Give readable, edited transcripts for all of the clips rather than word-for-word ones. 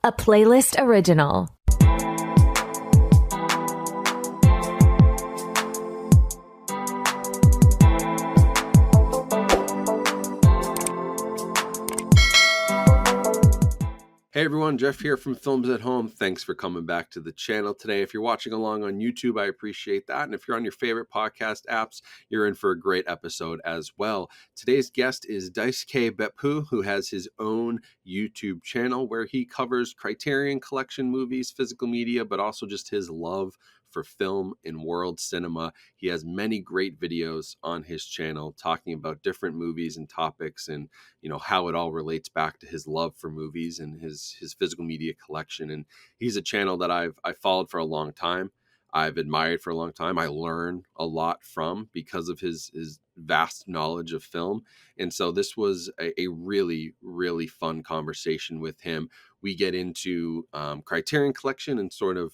a Playlist original. Hey everyone, Jeff here from Films at Home. Thanks for coming back to the channel today. If you're watching along on YouTube, I appreciate that. And if you're on your favorite podcast apps, you're in for a great episode as well. Today's guest is Daisuke Beppu, who has his own YouTube channel where he covers Criterion Collection movies, physical media, but also just his love for film and world cinema. He has many great videos on his channel talking about different movies and topics and, you know, how it all relates back to his love for movies and his physical media collection. And he's a channel that I've followed for a long time. I've admired for a long time. I learn a lot from because of his vast knowledge of film. And so this was a really, really fun conversation with him. We get into Criterion Collection and sort of,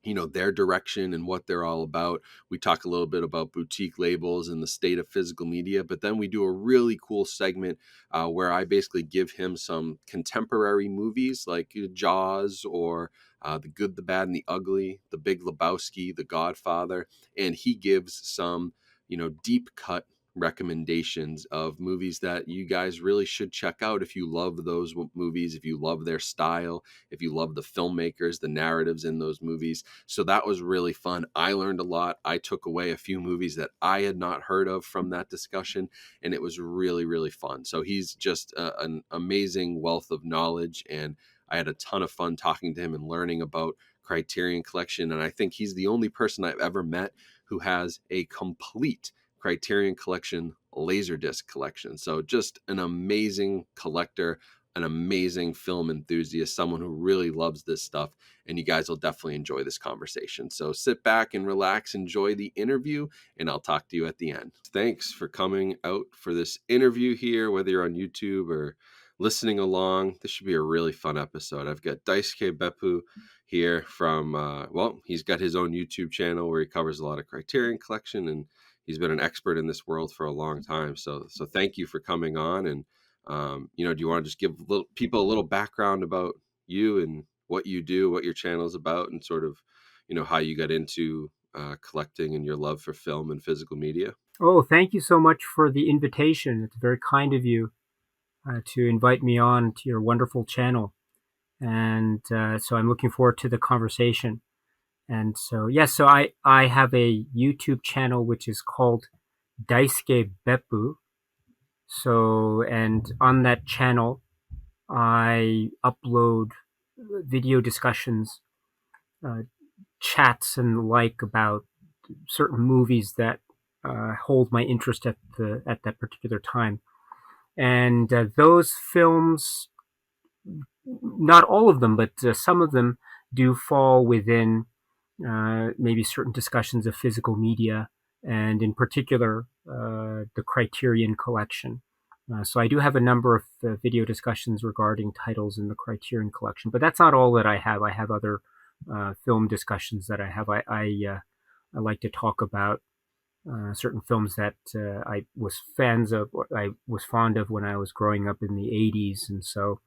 you know, their direction and what they're all about. We talk a little bit about boutique labels and the state of physical media, but then we do a really cool segment where I basically give him some contemporary movies like Jaws or The Good, the Bad, and the Ugly, The Big Lebowski, The Godfather, and he gives some, you know, deep cut recommendations of movies that you guys really should check out if you love those movies, if you love their style, if you love the filmmakers, the narratives in those movies. So that was really fun. I learned a lot. I took away a few movies that I had not heard of from that discussion, and it was really, really fun. So he's just an amazing wealth of knowledge, and I had a ton of fun talking to him and learning about Criterion Collection. And I think he's the only person I've ever met who has a complete Criterion Collection LaserDisc collection. So just an amazing collector, an amazing film enthusiast, someone who really loves this stuff, and you guys will definitely enjoy this conversation. So sit back and relax, enjoy the interview, and I'll talk to you at the end. Thanks for coming out for this interview here, whether you're on YouTube or listening along. This should be a really fun episode. I've got Daisuke Beppu here from, he's got his own YouTube channel where he covers a lot of Criterion Collection, and he's been an expert in this world for a long time. So thank you for coming on. And, you know, do you want to just give people a little background about you and what you do, what your channel is about, and sort of, you know, how you got into collecting and your love for film and physical media? Oh, thank you so much for the invitation. It's very kind of you to invite me on to your wonderful channel. And so I'm looking forward to the conversation. And so, yes, so I have a YouTube channel which is called Daisuke Beppu. So, and on that channel, I upload video discussions, chats and like about certain movies that hold my interest at that particular time. And those films, not all of them, but some of them do fall within maybe certain discussions of physical media, and in particular, the Criterion Collection. So I do have a number of video discussions regarding titles in the Criterion Collection, but that's not all that I have. I have other film discussions that I have. I like to talk about certain films that I was fans of, or I was fond of when I was growing up in the 80s, and so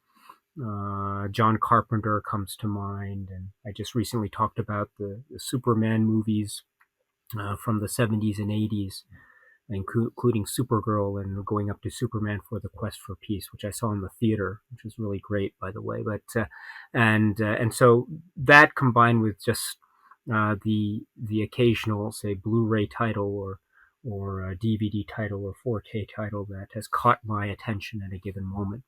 John Carpenter comes to mind, and I just recently talked about the Superman movies from the 70s and 80s, including Supergirl and going up to Superman for the Quest for Peace, which I saw in the theater, which was really great, by the way. But and so that combined with just the occasional, say, Blu-ray title or a DVD title or 4K title that has caught my attention at a given moment.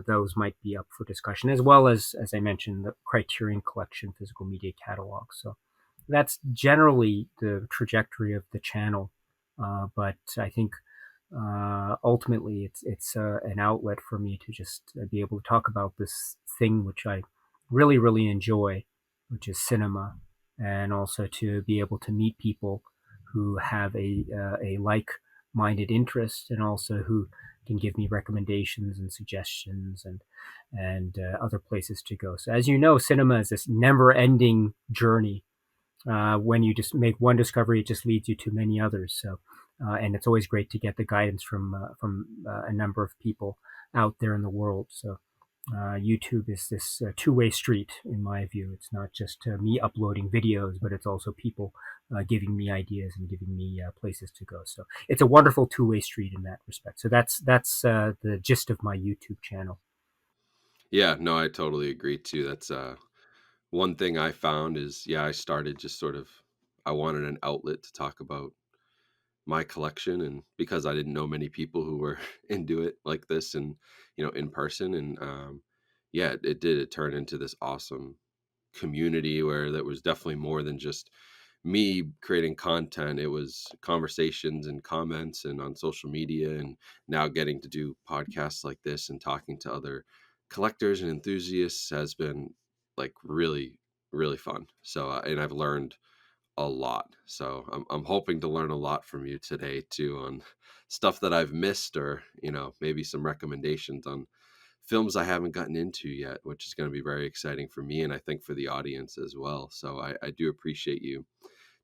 Those might be up for discussion, as well as I mentioned, the Criterion Collection physical media catalog. So that's generally the trajectory of the channel. But I think ultimately it's an outlet for me to just be able to talk about this thing which I really, really enjoy, which is cinema, and also to be able to meet people who have a like-minded interest, and also who can give me recommendations and suggestions and other places to go. So as you know, cinema is this never-ending journey. When you just make one discovery, it just leads you to many others. So, and it's always great to get the guidance from a number of people out there in the world. So YouTube is this two-way street, in my view. It's not just me uploading videos, but it's also people giving me ideas and giving me places to go. So it's a wonderful two-way street in that respect. So that's the gist of my YouTube channel. Yeah, no, I totally agree too. That's one thing I found is, yeah, I started just sort of, I wanted an outlet to talk about my collection, and because I didn't know many people who were into it like this, and in person, and yeah, it did, it turned into this awesome community where that was definitely more than just me creating content. It was conversations and comments and on social media, and now getting to do podcasts like this and talking to other collectors and enthusiasts has been like really, really fun. So and I've learned a lot. So I'm hoping to learn a lot from you today too, on stuff that I've missed, or maybe some recommendations on films I haven't gotten into yet, which is going to be very exciting for me, and I think for the audience as well. So I do appreciate you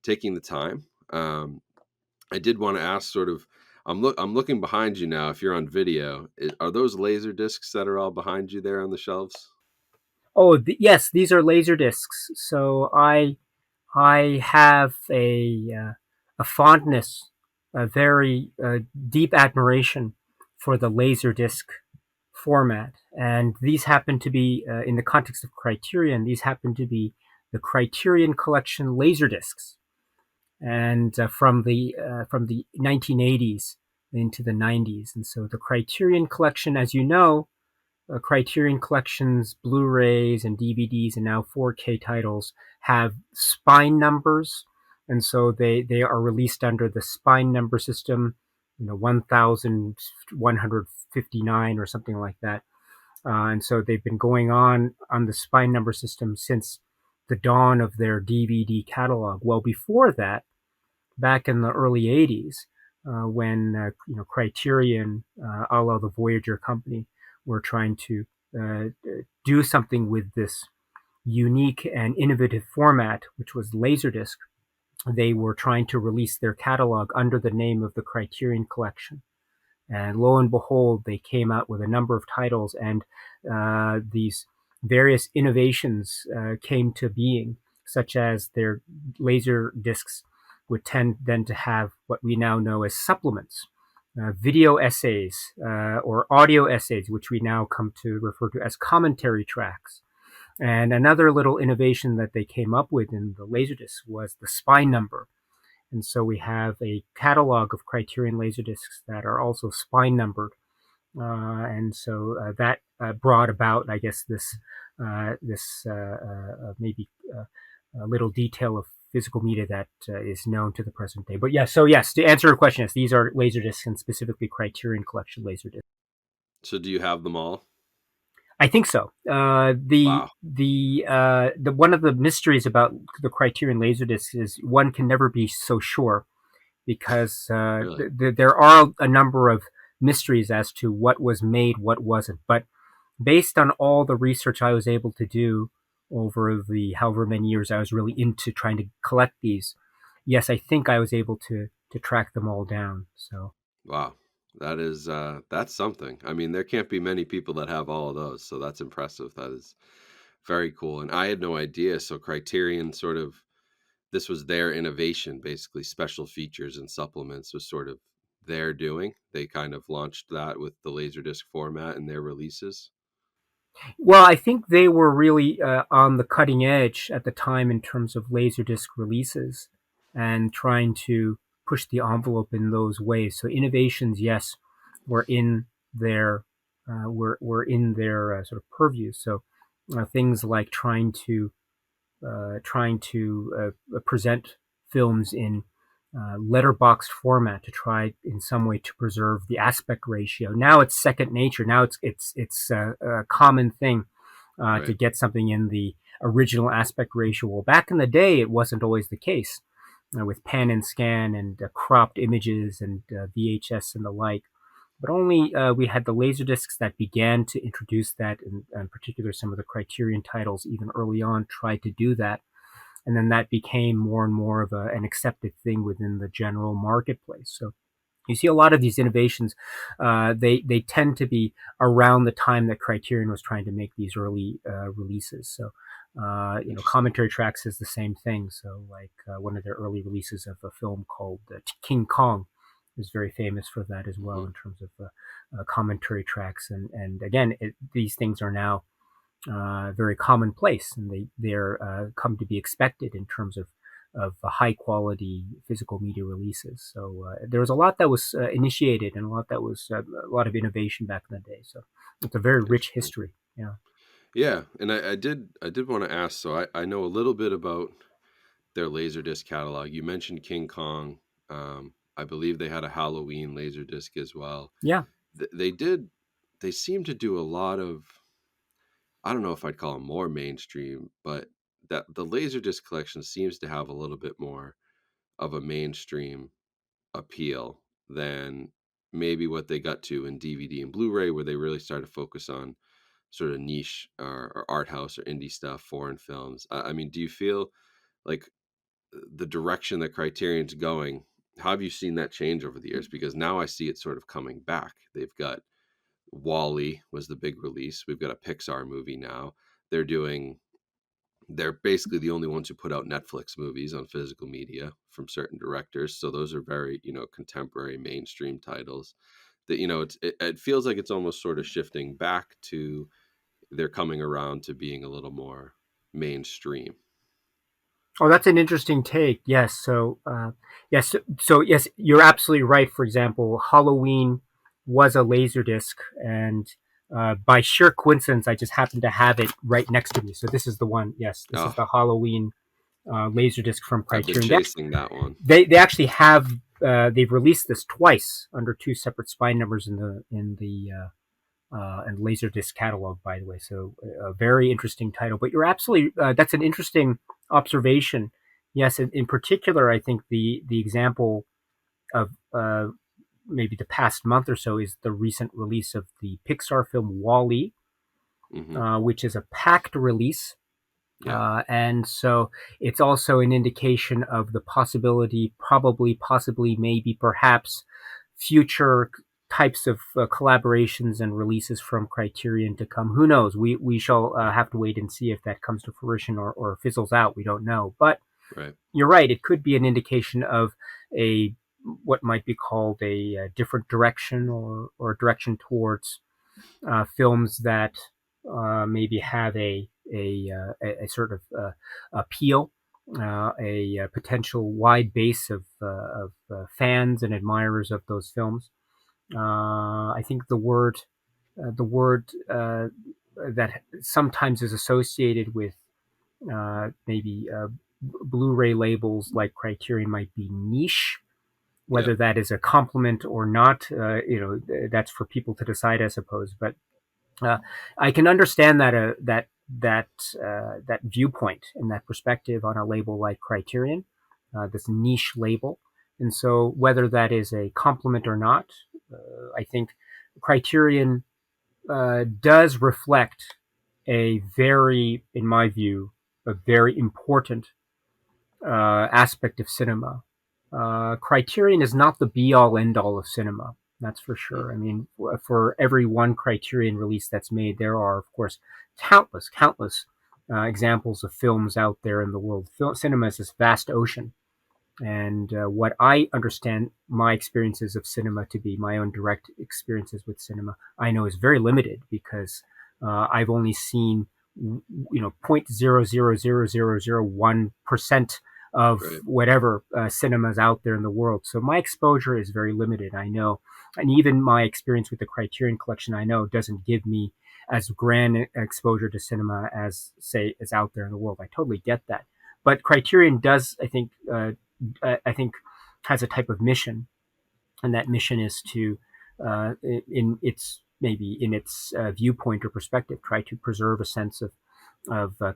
taking the time. I did want to ask, sort of, I'm looking behind you now. If you're on video, are those laser discs that are all behind you there on the shelves? Oh, yes, these are LaserDiscs. So I have a fondness, a very deep admiration for the LaserDisc format, and these happen to be, in the context of Criterion, these happen to be the Criterion Collection LaserDiscs, and from the 1980s into the 90s. And so the Criterion Collection, as you know, Criterion Collections, Blu-rays, and DVDs, and now 4K titles have spine numbers, and so they are released under the spine number system, 1159 or something like that. And so they've been going on the spine number system since the dawn of their DVD catalog. Well, before that, back in the early 80s, when Criterion, a la the Voyager company, were trying to uh, do something with this unique and innovative format, which was Laserdisc. They were trying to release their catalog under the name of the Criterion Collection. And lo and behold, they came out with a number of titles, and these various innovations came to being, such as their laser discs would tend then to have what we now know as supplements, video essays, or audio essays, which we now come to refer to as commentary tracks. And another little innovation that they came up with in the Laserdisc was the spine number. And so we have a catalog of Criterion Laserdiscs that are also spine numbered. And so that brought about, I guess, this maybe a little detail of physical media that is known to the present day. But yes, so yes, to answer your question, yes, these are Laserdiscs, and specifically Criterion Collection Laserdiscs. So do you have them all? I think so. Wow. The one of the mysteries about the Criterion Laserdisc is one can never be so sure, because Really? there are a number of mysteries as to what was made, what wasn't. But based on all the research I was able to do over the however many years I was really into trying to collect these, yes, I think I was able to track them all down. So Wow. That is that's something. I mean, there can't be many people that have all of those, so that's impressive. That is very cool. And I had no idea. So Criterion sort of, this was their innovation, basically special features and supplements was sort of their doing. They kind of launched that with the Laserdisc format in their releases. well, I think they were really on the cutting edge at the time in terms of Laserdisc releases and trying to push the envelope in those ways. So innovations, yes, were in their were in their sort of purview. So things like trying to present films in letterboxed format to try in some way to preserve the aspect ratio. Now it's second nature. Now it's a common thing to Right. get something in the original aspect ratio. Well, back in the day, it wasn't always the case with pan and scan and cropped images and VHS and the like. But only we had the laser discs that began to introduce that, and in particular, some of the Criterion titles, even early on, tried to do that. And then that became more and more of an accepted thing within the general marketplace. So You see a lot of these innovations, they tend to be around the time that Criterion was trying to make these early releases. So, Interesting. Commentary Tracks is the same thing. So, like one of their early releases of a film called King Kong is very famous for that as well Hmm. in terms of commentary tracks. And again, these things are now very commonplace, and they're come to be expected in terms of high quality physical media releases. So there was a lot that was initiated, and a lot that was a lot of innovation back in the day. So it's a very rich Interesting. history. Yeah. Yeah, and I did want to ask. So I know a little bit about their Laserdisc catalog. You mentioned King Kong. I believe they had a Halloween Laserdisc as well. Yeah. They did. They seem to do a lot of. I don't know if I'd call them more mainstream, but that the Laserdisc collection seems to have a little bit more of a mainstream appeal than maybe what they got to in DVD and Blu-ray, where they really started to focus on sort of niche or art house or indie stuff, foreign films. I mean, do you feel like the direction that Criterion's going? How have you seen that change over the years? Because now I see it sort of coming back. They've got Wally was the big release. We've got a Pixar movie now. They're doing they're basically the only ones who put out Netflix movies on physical media from certain directors. So those are very, contemporary mainstream titles that, it feels like it's almost sort of shifting back to they're coming around to being a little more mainstream. Oh, that's an interesting take. Yes. Yes. So yes, you're absolutely right. For example, Halloween was a Laserdisc, and by sheer coincidence, I just happened to have it right next to me. So this is the one. Yes, this is Oh, the Halloween Laserdisc from I've been Criterion. chasing that one. They actually have they've released this twice under two separate spine numbers in Laserdisc catalog, by the way. So a very interesting title. But you're absolutely that's an interesting observation. Yes, in particular, I think the example of maybe the past month or so is the recent release of the Pixar film Wally, Hmm. which is a packed release. Yeah. And so it's also an indication of the possibility, probably, possibly, maybe, perhaps, future types of collaborations and releases from Criterion to come. Who knows? We shall have to wait and see if that comes to fruition or fizzles out. We don't know. But Right. you're right. It could be an indication of a what might be called a different direction or direction towards films that maybe have a sort of appeal, a potential wide base of fans and admirers of those films. I think the word that sometimes is associated with maybe Blu-ray labels like Criterion might be niche. Yeah. Whether that is a compliment or not, that's for people to decide, I suppose. But uh, I can understand that viewpoint and that perspective on a label like Criterion, this niche label. And so, whether that is a compliment or not, I think Criterion does reflect in my view, a very important aspect of cinema. Criterion is not the be all end all of cinema. That's for sure. I Hmm. mean, for every one Criterion release that's made, there are, of course, countless examples of films out there in the world. Cinema is this vast ocean. And what I understand my experiences of cinema to be, my own direct experiences with cinema, I know is very limited because I've only seen, 0.000001% of Right. whatever cinemas out there in the world. So my exposure is very limited, I know. And even my experience with the Criterion Collection, I know, doesn't give me as grand exposure to cinema as, say, is out there in the world. I totally get that. But Criterion does, I think, has a type of mission, and that mission is to, in its viewpoint or perspective, try to preserve a sense of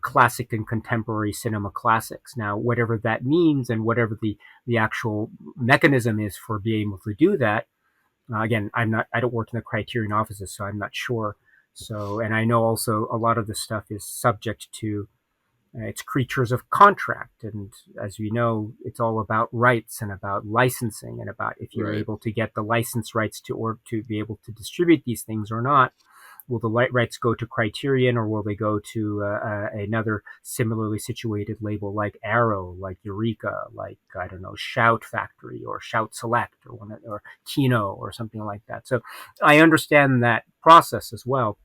classic and contemporary cinema classics. Now, whatever that means, and whatever the actual mechanism is for being able to do that, again, I don't work in the Criterion offices, so I'm not sure. So, and I know also a lot of this stuff is subject to It's creatures of contract, and as you know, it's all about rights and about licensing and about if you're Right. able to get the license rights to be able to distribute these things or not. Will the rights go to Criterion, or will they go to another similarly situated label like Arrow, like Eureka, like, I don't know, Shout Factory or Shout Select or Kino or something like that? So I understand that process as well.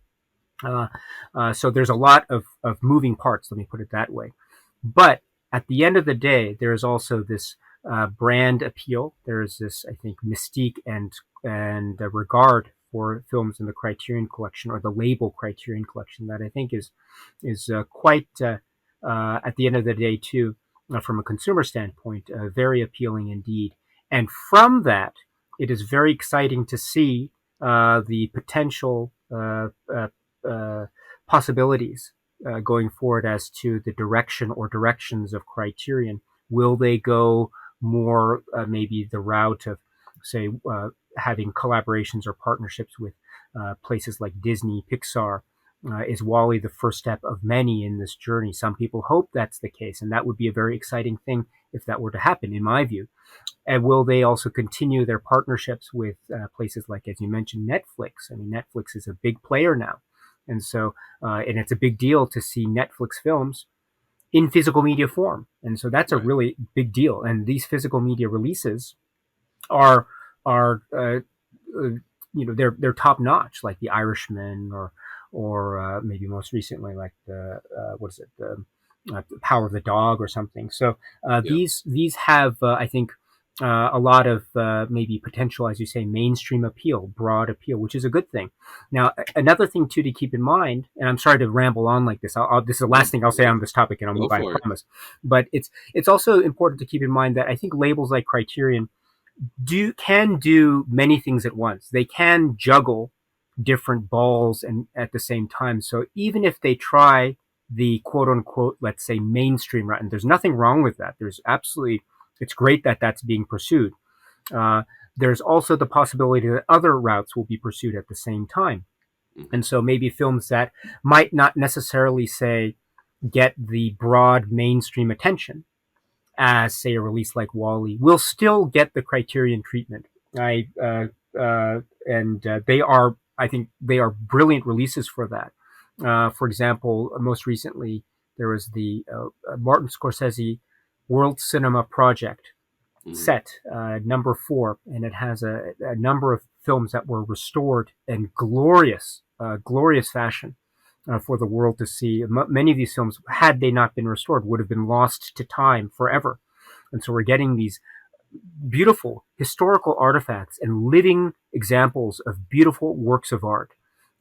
So there's a lot of moving parts, let me put it that way. But at the end of the day, there is also this brand appeal. There is this, I think, mystique and regard for films in the Criterion Collection, or the label Criterion Collection, that I think is quite at the end of the day too, from a consumer standpoint, very appealing indeed. And from that, it is very exciting to see the potential uh, possibilities going forward as to the direction or directions of Criterion. Will they go more maybe the route of, say, having collaborations or partnerships with places like Disney, Pixar? Is Wally the first step of many in this journey? Some people hope that's the case, and that would be a very exciting thing if that were to happen, in my view. And will they also continue their partnerships with places like, as you mentioned, Netflix? I mean, Netflix is a big player now. And so, and it's a big deal to see Netflix films in physical media form. And so that's a Right. really big deal. And these physical media releases are, are, they're top notch, like The Irishman, or maybe most recently, like what is it? The Power of the Dog or something. So Yeah. these have, I think, a lot of maybe potential, as you say, mainstream appeal, broad appeal, which is a good thing. Now, another thing too to keep in mind, and I'm sorry to ramble on like this. This is the last thing I'll say on this topic, and I'll Go move on, I for it. promise. But it's also important to keep in mind that I think labels like Criterion can do many things at once. They can juggle different balls and at the same time. So even if they try the quote unquote, let's say, mainstream route, and there's nothing wrong with that. There's absolutely, it's great that that's being pursued. Uh, there's also the possibility that other routes will be pursued at the same time. Mm-hmm. And so maybe films that might not necessarily say get the broad mainstream attention as, say, a release like Wally will still get the Criterion treatment. I and they are, I think, they are brilliant releases for that. For example, most recently there was the Martin Scorsese World Cinema Project Mm-hmm. set, number 4, and it has a number of films that were restored in glorious fashion for the world to see. Many of these films, had they not been restored, would have been lost to time forever. And so we're getting these beautiful historical artifacts and living examples of beautiful works of art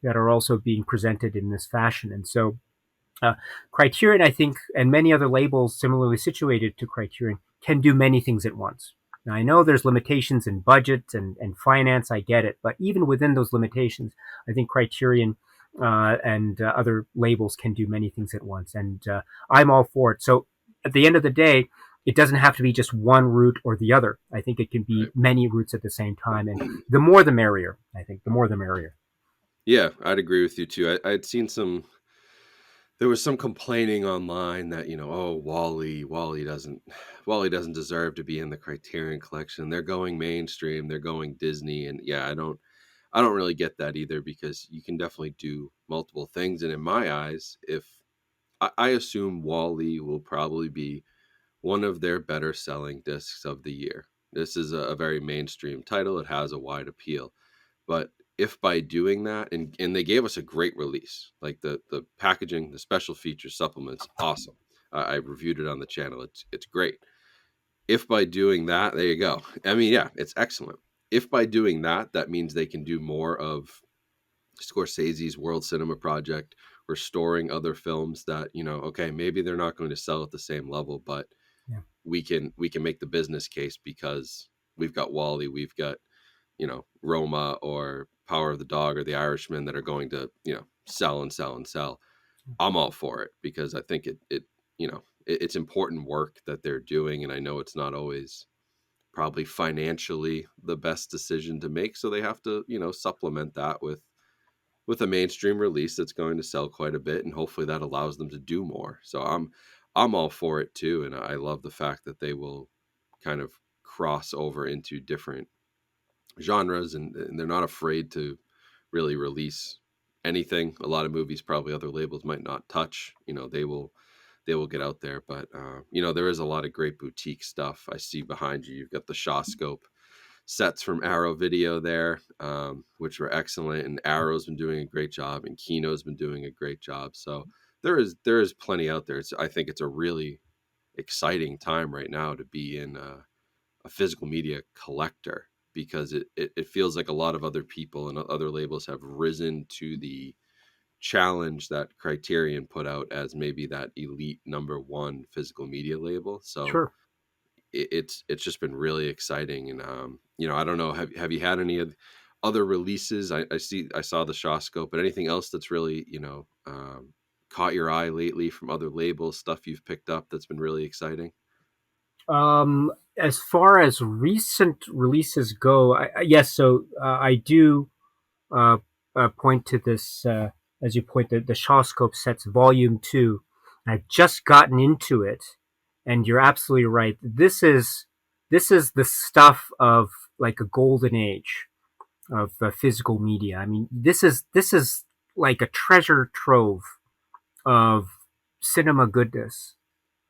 that are also being presented in this fashion. And so Criterion, I think, and many other labels similarly situated to Criterion, can do many things at once. Now, I know there's limitations in budget and finance, I get it, but even within those limitations, I think Criterion and other labels can do many things at once, and I'm all for it. So at the end of the day, it doesn't have to be just one route or the other. I think it can be Right. many routes at the same time, and the more the merrier. I think the more the merrier. Yeah, I'd agree with you too. I'd seen there was some complaining online that, oh, Wally doesn't deserve to be in the Criterion collection. They're going mainstream, they're going Disney, and yeah, I don't really get that either, because you can definitely do multiple things. And in my eyes, if I assume Wally will probably be one of their better selling discs of the year. This is a very mainstream title. It has a wide appeal. But if by doing that, and they gave us a great release, like the packaging, the special feature supplements, awesome. I reviewed it on the channel. It's great. If by doing that, there you go. I mean, yeah, it's excellent. If by doing that, that means they can do more of Scorsese's World Cinema Project, restoring other films that, okay, maybe they're not going to sell at the same level, but Yeah. we can make the business case because we've got Wally, we've got, Roma or Power of the Dog or The Irishman that are going to, sell and sell and sell. I'm all for it, because I think it's important work that they're doing, and I know it's not always probably financially the best decision to make, so they have to, supplement that with a mainstream release that's going to sell quite a bit, and hopefully that allows them to do more. So I'm all for it too, and I love the fact that they will kind of cross over into different genres, and they're not afraid to really release anything. A lot of movies probably other labels might not touch. They will get out there, but there is a lot of great boutique stuff. I see behind you, you've got the Shawscope sets from Arrow Video there, which were excellent, and Arrow's been doing a great job, and Kino's been doing a great job. So there is plenty out there. I think it's a really exciting time right now to be in a physical media collector, because it feels like a lot of other people and other labels have risen to the challenge that Criterion put out as maybe that elite number one physical media label. So Sure. it's just been really exciting. And I don't know, have you had any of other releases? I saw the Shawscope, but anything else that's really caught your eye lately from other labels, stuff you've picked up that's been really exciting? As far as recent releases go, yes. So I do uh, point to this, as you point, the Shawscope Sets Volume 2. I've just gotten into it, and you're absolutely right. This is the stuff of like a golden age of physical media. I mean, this is like a treasure trove of cinema goodness.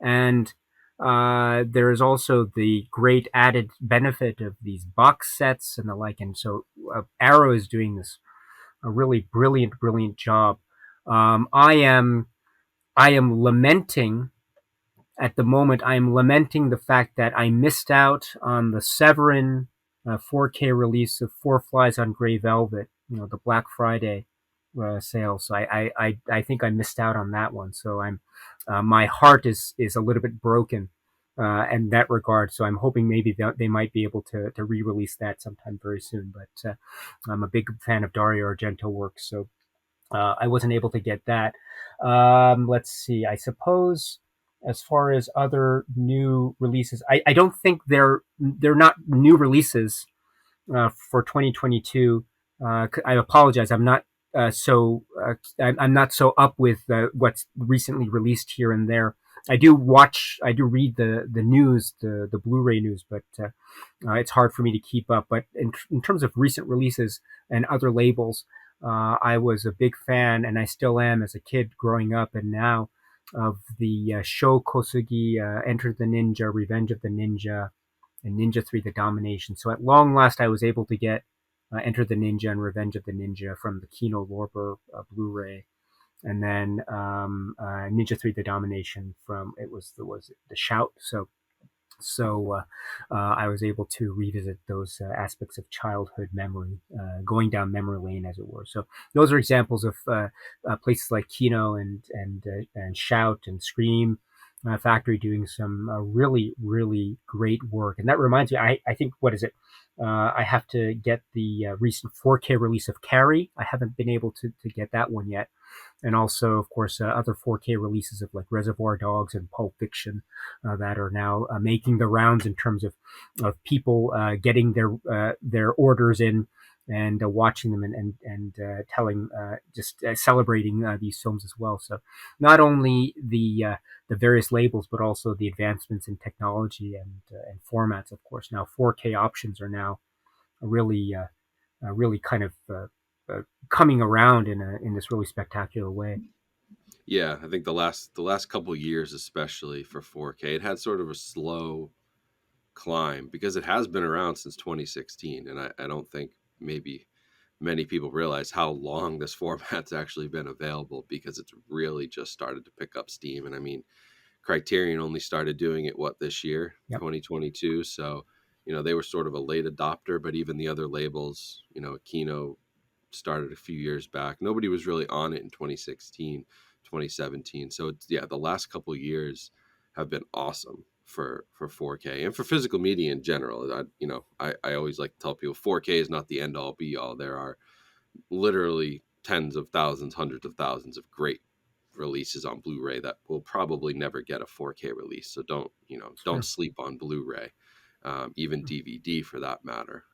And there is also the great added benefit of these box sets and the like. And so Arrow is doing this a really brilliant, brilliant job. I am lamenting at the moment. I am lamenting the fact that I missed out on the Severin 4K release of Four Flies on Grey Velvet. The Black Friday sale. So I think I missed out on that one. So my heart is a little bit broken in that regard. So I'm hoping maybe they might be able to re-release that sometime very soon. But I'm a big fan of Dario Argento work, so I wasn't able to get that. Let's see. I suppose as far as other new releases, I don't think they're not new releases for 2022. I apologize. I'm not so up with what's recently released here and there. I do read the news, the Blu-ray news, but it's hard for me to keep up. But in terms of recent releases and other labels, I was a big fan, and I still am as a kid growing up, and now of the Sho Kosugi, Enter the Ninja, Revenge of the Ninja, and Ninja 3: The Domination. So at long last, I was able to get Enter the Ninja and Revenge of the Ninja from the Kino Lorber Blu-ray, and then Ninja 3: The Domination from the Shout. So I was able to revisit those aspects of childhood memory, going down memory lane, as it were. So those are examples of places like Kino and Shout and Scream Factory doing some really, really great work. And that reminds me, I think, what is it? I have to get the recent 4K release of Carrie. I haven't been able to get that one yet. And also, of course, other 4K releases of like Reservoir Dogs and Pulp Fiction that are now making the rounds in terms of people getting their orders in and watching them and telling just celebrating these films as well. So not only the various labels, but also the advancements in technology and formats. Of course, now 4K options are now really really kind of coming around in this really spectacular way. Yeah, I think the last couple years, especially for 4K, it had sort of a slow climb because it has been around since 2016, and I don't think maybe many people realize how long this format's actually been available, because it's really just started to pick up steam. And I mean, Criterion only started doing it this year, Yep. 2022. So they were sort of a late adopter, but even the other labels, Kino started a few years back. Nobody was really on it in 2016, 2017. So the last couple of years have been awesome for 4K and for physical media in general. I always like to tell people 4K is not the end all be all. There are literally tens of thousands, hundreds of thousands of great releases on Blu-ray that will probably never get a 4K release. So don't Sure. sleep on Blu-ray, even DVD for that matter.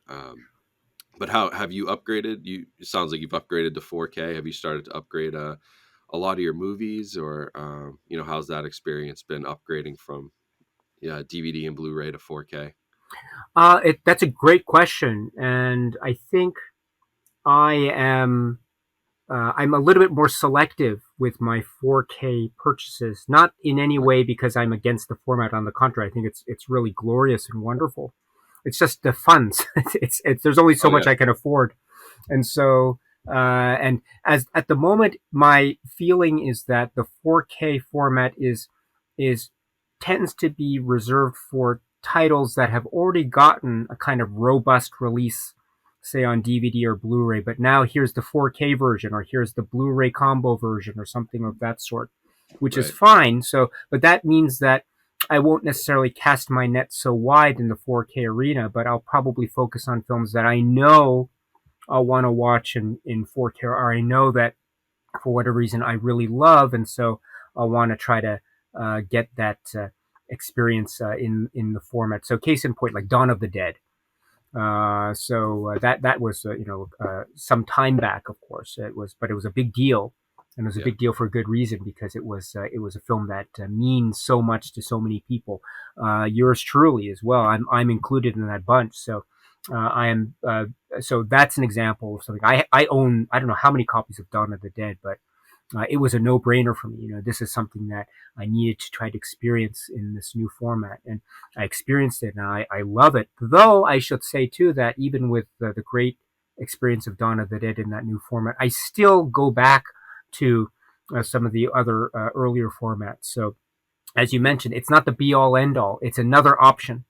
But how have you upgraded? It sounds like you've upgraded to 4K. Have you started to upgrade a lot of your movies, or how's that experience been upgrading from DVD and Blu-ray to 4K? That's a great question, and I think I am. I'm a little bit more selective with my 4K purchases. Not in any way because I'm against the format. On the contrary, I think it's really glorious and wonderful. It's just the funds. It's there's only so Oh much yeah, I can afford, and so and as at the moment, my feeling is that the 4K format is tends to be reserved for titles that have already gotten a kind of robust release, say on DVD or Blu-ray, but now here's the 4K version, or here's the Blu-ray combo version, or something of that sort, which is right, fine. So, but that means that I won't necessarily cast my net so wide in the 4K arena, but I'll probably focus on films that I know I'll want to watch in 4K, or I know that for whatever reason I really love, and so I'll want to try to get that experience in the format. So, case in point, like Dawn of the Dead. That was some time back, of course. But it was a big deal, and it was a yeah, big deal for a good reason because it was a film that means so much to so many people. Yours truly as well. I'm included in that bunch. So I am. So that's an example of something I own. I don't know how many copies of Dawn of the Dead, but it was a no-brainer for me. This is something that I needed to try to experience in this new format, and I experienced it, and I love it. Though I should say too that even with the great experience of Dawn of the Dead in that new format, I still go back to some of the other earlier formats. So, as you mentioned, it's not the be-all end-all. It's another option,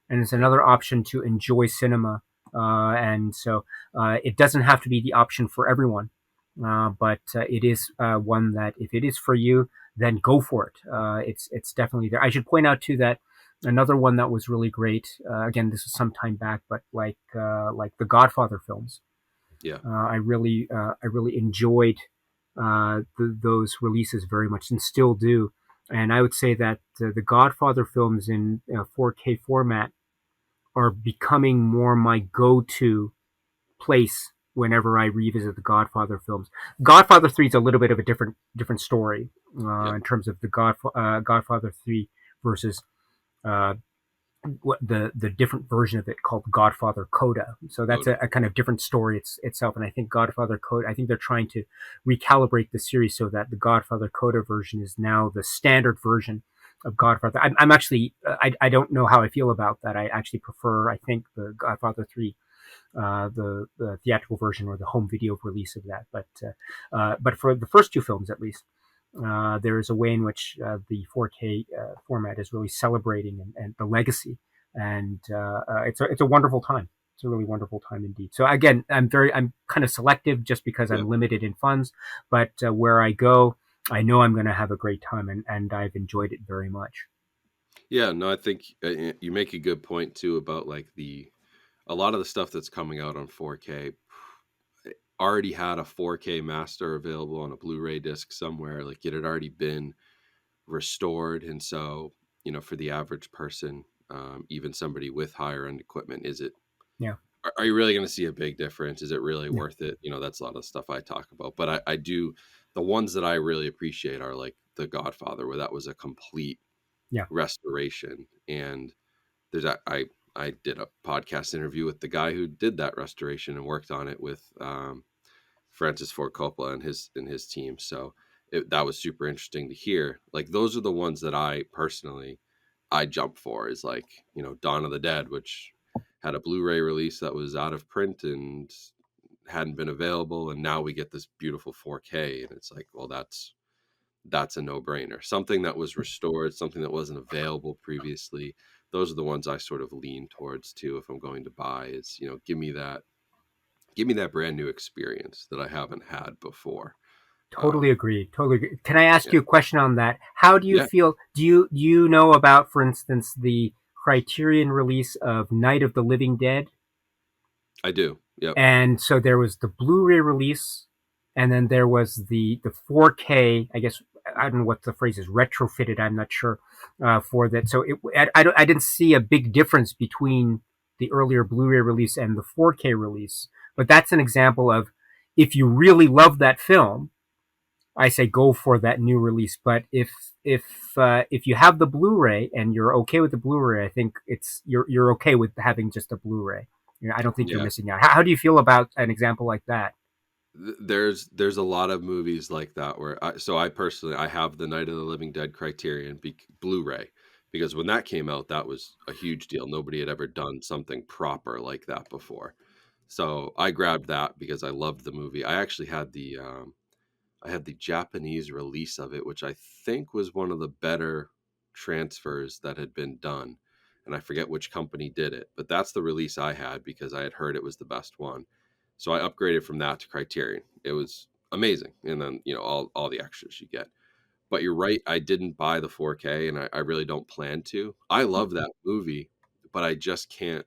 and it's another option to enjoy cinema. And so it doesn't have to be the option for everyone. But it is one that if it is for you, then go for it. It's definitely there. I should point out too that another one that was really great. Again, this was some time back, but like the Godfather films, yeah. I really enjoyed those releases very much, and still do. And I would say that the Godfather films in 4K format are becoming more my go-to place whenever I revisit the Godfather films. Godfather 3 is a little bit of a different story Yep. in terms of the Godfather 3 versus uh, what the different version of it called Godfather Coda. So that's Coda. a kind of different story itself. And I think Godfather Coda, I think they're trying to recalibrate the series so that the Godfather Coda version is now the standard version of Godfather. I'm actually, I don't know how I feel about that. I actually prefer, I think, the Godfather 3 the theatrical version or the home video release of that. But for the first two films, at least, there is a way in which the 4K format is really celebrating and the legacy, and it's a wonderful time. It's a really wonderful time indeed. So again, I'm kind of selective just because Yep. I'm limited in funds, but where I go, I know I'm going to have a great time, and I've enjoyed it very much. Yeah, no, I think you make a good point too about like a lot of the stuff that's coming out on 4K already had a 4K master available on a Blu-ray disc somewhere. Like it had already been restored, and so for the average person, even somebody with higher end equipment, Yeah, are you really going to see a big difference? Is it really yeah, worth it? That's a lot of stuff I talk about, but I do. The ones that I really appreciate are like The Godfather, where that was a complete yeah. restoration. And I did a podcast interview with the guy who did that restoration and worked on it with Francis Ford Coppola and his team. So that was super interesting to hear. Like those are the ones that I personally I jump for, is like Dawn of the Dead, which had a Blu-ray release that was out of print and hadn't been available, and now we get this beautiful 4K, and it's like, well, that's a no-brainer. Something that was restored, something that wasn't available previously. Those are the ones I sort of lean towards too if I'm going to buy, is give me that brand new experience that I haven't had before. Totally Um, agree. Totally agree. Can I ask yeah, you a question on that? How do you yeah, feel? Do you know about, for instance, the Criterion release of Night of the Living Dead? I do. Yep. And so there was the Blu-ray release, and then there was the 4K. I guess I don't know what the phrase is, retrofitted. I'm not sure for that. So I didn't see a big difference between the earlier Blu-ray release and the 4K release. But that's an example of, if you really love that film, I say go for that new release. But if you have the Blu-ray and you're okay with the Blu-ray, I think you're okay with having just a Blu-ray. I don't think you're Yeah. missing out. How do you feel about an example like that? There's a lot of movies like that where I personally I have the Night of the Living Dead Criterion Blu-ray, because when that came out, that was a huge deal. Nobody had ever done something proper like that before. So I grabbed that because I loved the movie. I actually had the Japanese release of it, which I think was one of the better transfers that had been done. And I forget which company did it, but that's the release I had because I had heard it was the best one. So I upgraded from that to Criterion. It was amazing. And then, all the extras you get. But you're right, I didn't buy the 4K, and I really don't plan to. I love that movie, but I just can't,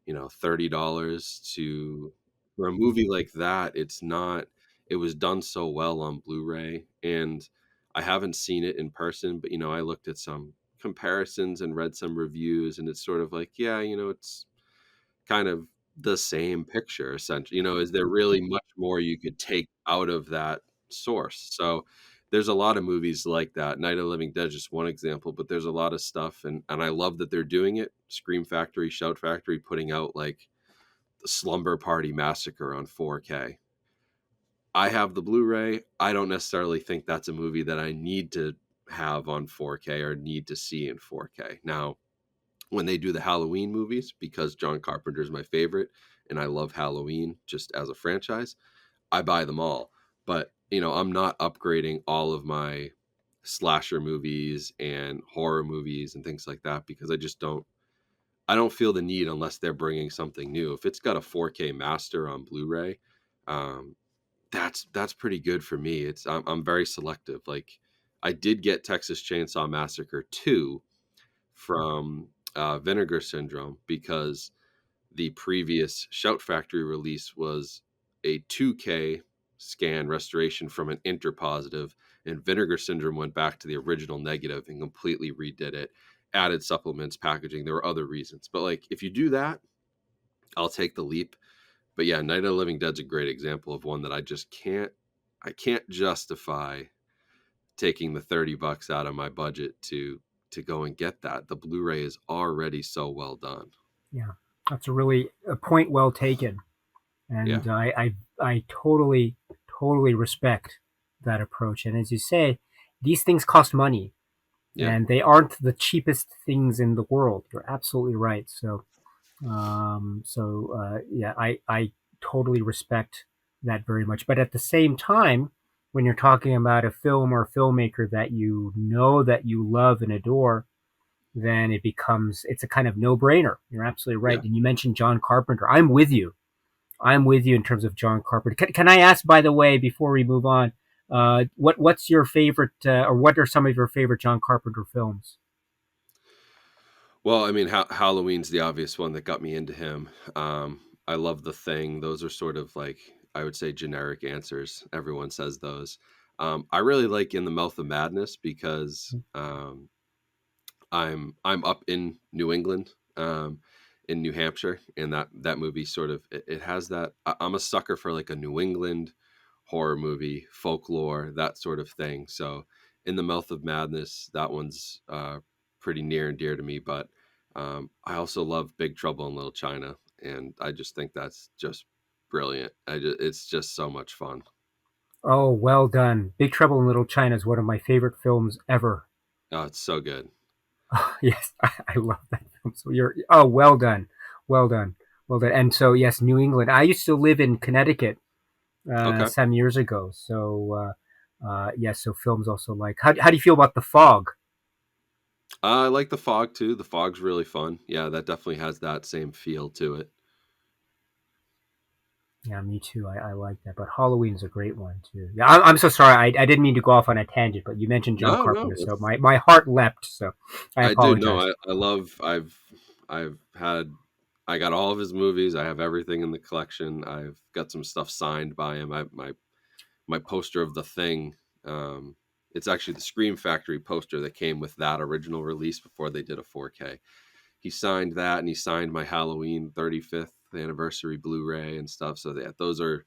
$30 to for a movie like that. It's not, it was done so well on Blu-ray, and I haven't seen it in person, but I looked at some comparisons and read some reviews, and it's sort of like, yeah, it's kind of the same picture essentially. Is there really much more you could take out of that source? So there's a lot of movies like that. Night of the Living Dead is just one example, but there's a lot of stuff, and I love that they're doing it. Scream Factory, Shout Factory putting out like the Slumber Party Massacre on 4K. I have the Blu-ray. I don't necessarily think that's a movie that I need to have on 4K or need to see in 4K. Now, when they do the Halloween movies, because John Carpenter is my favorite and I love Halloween just as a franchise, I buy them all. But, I'm not upgrading all of my slasher movies and horror movies and things like that because I don't feel the need unless they're bringing something new. If it's got a 4K master on Blu-ray, um, that's pretty good for me. I'm very selective. Like, I did get Texas Chainsaw Massacre 2 from Vinegar Syndrome because the previous Shout Factory release was a 2K scan restoration from an interpositive, and Vinegar Syndrome went back to the original negative and completely redid it, added supplements, packaging. There were other reasons, but like if you do that, I'll take the leap. But yeah, Night of the Living Dead's a great example of one that I can't justify taking the $30 out of my budget to go and get that. The Blu-ray is already so well done. Yeah, that's a point well taken, Yeah. and I totally respect that approach. And as you say, these things cost money, Yeah. and they aren't the cheapest things in the world. You're absolutely right. Yeah, I totally respect that very much. But at the same time, when you're talking about a film or a filmmaker that you know that you love and adore, then it's a kind of no brainer. You're absolutely right. Yeah. And you mentioned John Carpenter. I'm with you. I'm with you in terms of John Carpenter. Can I ask, by the way, before we move on, what's your favorite, or what are some of your favorite John Carpenter films? Well, I mean, Halloween's the obvious one that got me into him. I love The Thing. Those are sort of like, I would say, generic answers. Everyone says those. I really like In the Mouth of Madness because I'm up in New England, in New Hampshire, and that movie sort of it has that. I'm a sucker for like a New England horror movie, folklore, that sort of thing. So, In the Mouth of Madness, that one's pretty near and dear to me. But I also love Big Trouble in Little China, and I just think that's just brilliant. It's just so much fun. Oh, well done. Big Trouble in Little China is one of my favorite films ever. Oh, it's so good. Yes, I love that film. So oh, well done. Well done. Well done. And so, yes, New England. I used to live in Connecticut Okay. some years ago. Yes, so films also like. How do you feel about The Fog? I like The Fog too. The Fog's really fun. Yeah, that definitely has that same feel to it. Yeah, me too. I like that. But Halloween is a great one too. Yeah, I'm so sorry. I didn't mean to go off on a tangent, but you mentioned John No, no, Carpenter, so my heart leapt. So I I do. No, apologize. I love. I've had. I got all of his movies. I have everything in the collection. I've got some stuff signed by him. My poster of The Thing. It's actually the Scream Factory poster that came with that original release before they did a 4K. He signed that, and he signed my Halloween 35th anniversary Blu-ray and stuff. So those are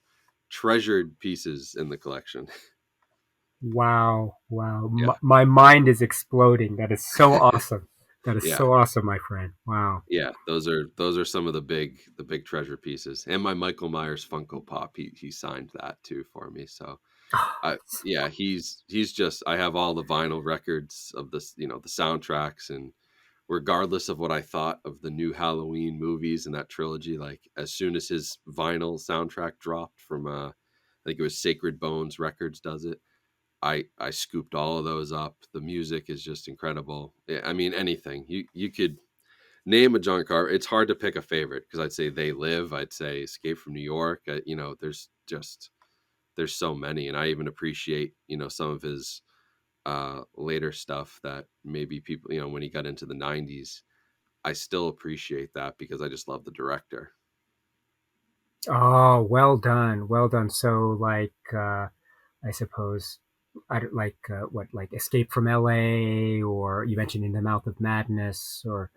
treasured pieces in the collection. Wow, wow. Yeah, My mind is exploding. That is so awesome. That is yeah, so awesome, my friend. Wow. yeah. Those are some of the big treasure pieces. And my Michael Myers Funko Pop, he signed that too for me. So I yeah, he's just I have all the vinyl records of this, the soundtracks, and regardless of what I thought of the new Halloween movies and that trilogy, like as soon as his vinyl soundtrack dropped from I think it was Sacred Bones Records does it. I scooped all of those up. The music is just incredible. I mean, anything you could name a John Carpenter. It's hard to pick a favorite because I'd say They Live. I'd say Escape from New York. There's so many, and I even appreciate some of his later stuff that maybe people when he got into the '90s. I still appreciate that because I just love the director. Oh, well done. Well done. So like I suppose I don't like what like Escape from LA, or you mentioned In the Mouth of Madness, or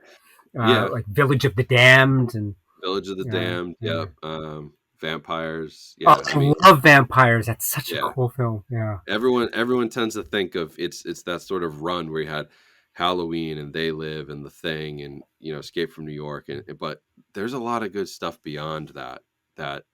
Yeah, like Village of the Damned, and Village of the Damned. yeah. Yep. Vampires. Oh, Yeah, I I mean, love vampires. That's such a yeah. cool film. Yeah. Everyone tends to think of it's that sort of run where you had Halloween and They Live and The Thing and Escape from New York, but there's a lot of good stuff beyond that that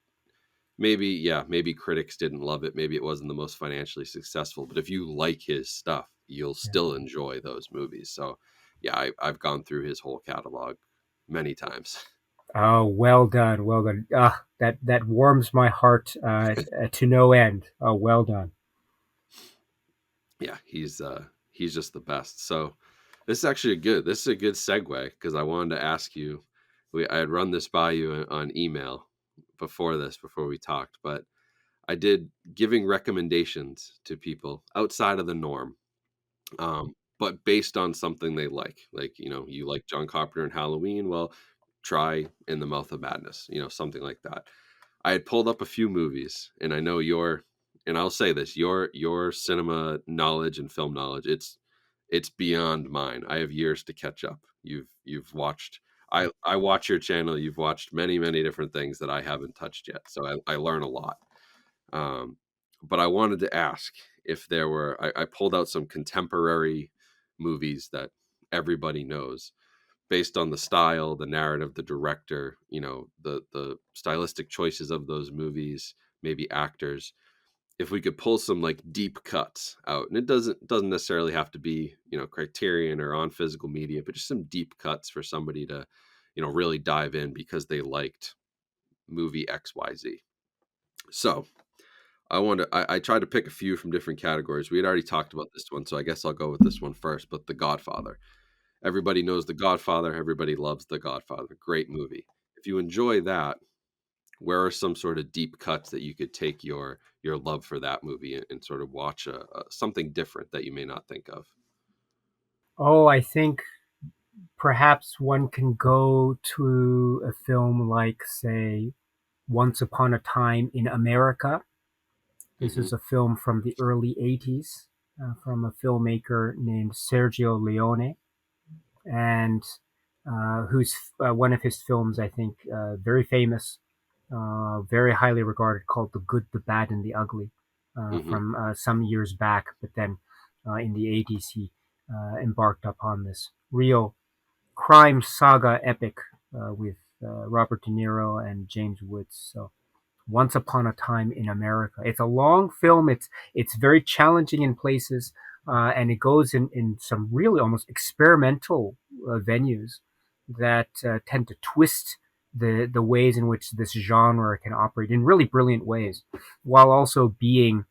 maybe critics didn't love it, maybe it wasn't the most financially successful, but if you like his stuff, you'll Yeah. still enjoy those movies. So yeah, I've gone through his whole catalog many times. Oh, well done. Well done. Ah, that warms my heart to no end. Oh, well done. Yeah, he's just the best. So this is a good segue because I wanted to ask you. I had run this by you on email before we talked, but I did giving recommendations to people outside of the norm, but based on something they like. Like you like John Carpenter and Halloween. Well, try In the Mouth of Madness. Something like that. I had pulled up a few movies, and I know and I'll say this, your cinema knowledge and film knowledge, it's beyond mine. I have years to catch up. You've watched I watch your channel, you've watched many, many different things that I haven't touched yet. So I learn a lot. Um, but I wanted to ask if there were I pulled out some contemporary movies that everybody knows based on the style, the narrative, the director, the stylistic choices of those movies, maybe actors. If we could pull some like deep cuts out, and it doesn't necessarily have to be Criterion or on physical media, but just some deep cuts for somebody to really dive in because they liked movie XYZ. So I tried to pick a few from different categories. We had already talked about this one, so I guess I'll go with this one first. But The Godfather. Everybody knows The Godfather. Everybody loves The Godfather. Great movie. If you enjoy that, where are some sort of deep cuts that you could take your love for that movie and sort of watch something different that you may not think of? Oh, I think perhaps one can go to a film like, say, Once Upon a Time in America. This Hmm. is a film from the early 80s from a filmmaker named Sergio Leone, and who's one of his films, I think, very famous, very highly regarded, called The Good, the Bad, and the Ugly, Hmm. from some years back. But then in the 80s, he embarked upon this real crime saga epic with Robert De Niro and James Woods. So Once Upon a Time in America. It's a long film. It's very challenging in places, and it goes in some really almost experimental venues that tend to twist the ways in which this genre can operate in really brilliant ways, while also being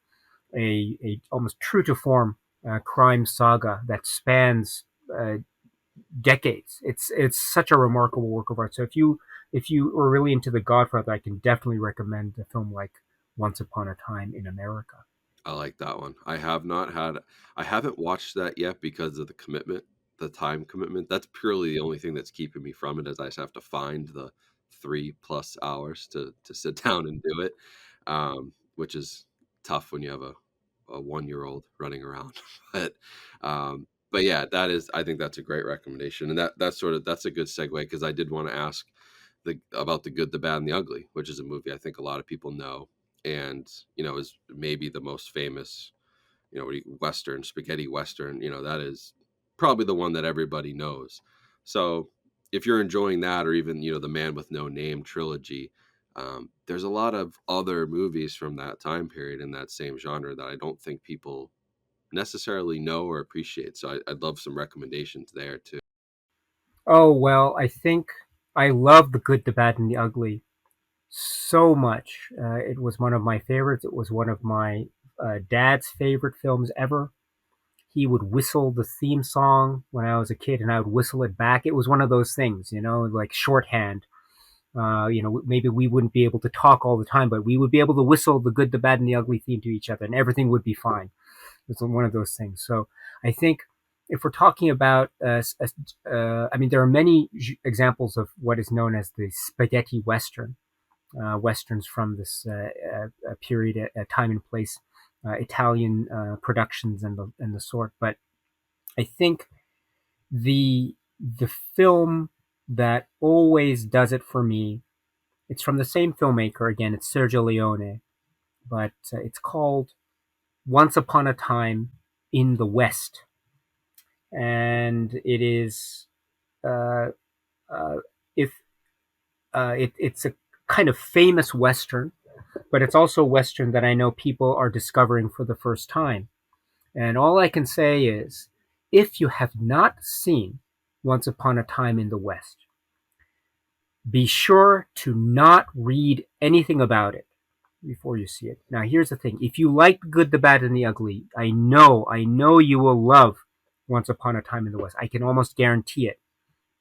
a almost true to form crime saga that spans decades. It's such a remarkable work of art. So if you are really into The Godfather, I can definitely recommend a film like Once Upon a Time in America. I like that one. I haven't watched that yet because of the commitment, the time commitment. That's purely the only thing that's keeping me from it, is I just have to find the 3+ hours to sit down and do it, which is tough when you have a 1-year-old running around. but but yeah, I think that's a great recommendation, and that's a good segue because I did want to ask about The Good, the Bad, and the Ugly, which is a movie I think a lot of people know, and is maybe the most famous Western, spaghetti Western, that is probably the one that everybody knows. So if you're enjoying that, or even, the Man with No Name trilogy, there's a lot of other movies from that time period in that same genre that I don't think people necessarily know or appreciate. So I'd love some recommendations there too. Oh, well, I think I love The Good, the Bad, and the Ugly so much. It was one of my favorites. It was one of my dad's favorite films ever. He would whistle the theme song when I was a kid, and I would whistle it back. It was one of those things, like shorthand. Maybe we wouldn't be able to talk all the time, but we would be able to whistle The Good, the Bad, and the Ugly theme to each other, and everything would be fine. It's one of those things. So I think if we're talking about, I mean, there are many examples of what is known as the spaghetti western, westerns from this period, time and place, Italian productions and the sort. But I think the film that always does it for me, it's from the same filmmaker again. It's Sergio Leone, but it's called Once Upon a Time in the West, and it is uh, uh, if it's a kind of famous western, but it's also a western that I know people are discovering for the first time. And all I can say is, if you have not seen Once Upon a Time in the West, be sure to not read anything about it before you see it. Now, here's the thing: if you like The Good, the Bad, and the Ugly, I know you will love Once Upon a Time in the West. I can almost guarantee it.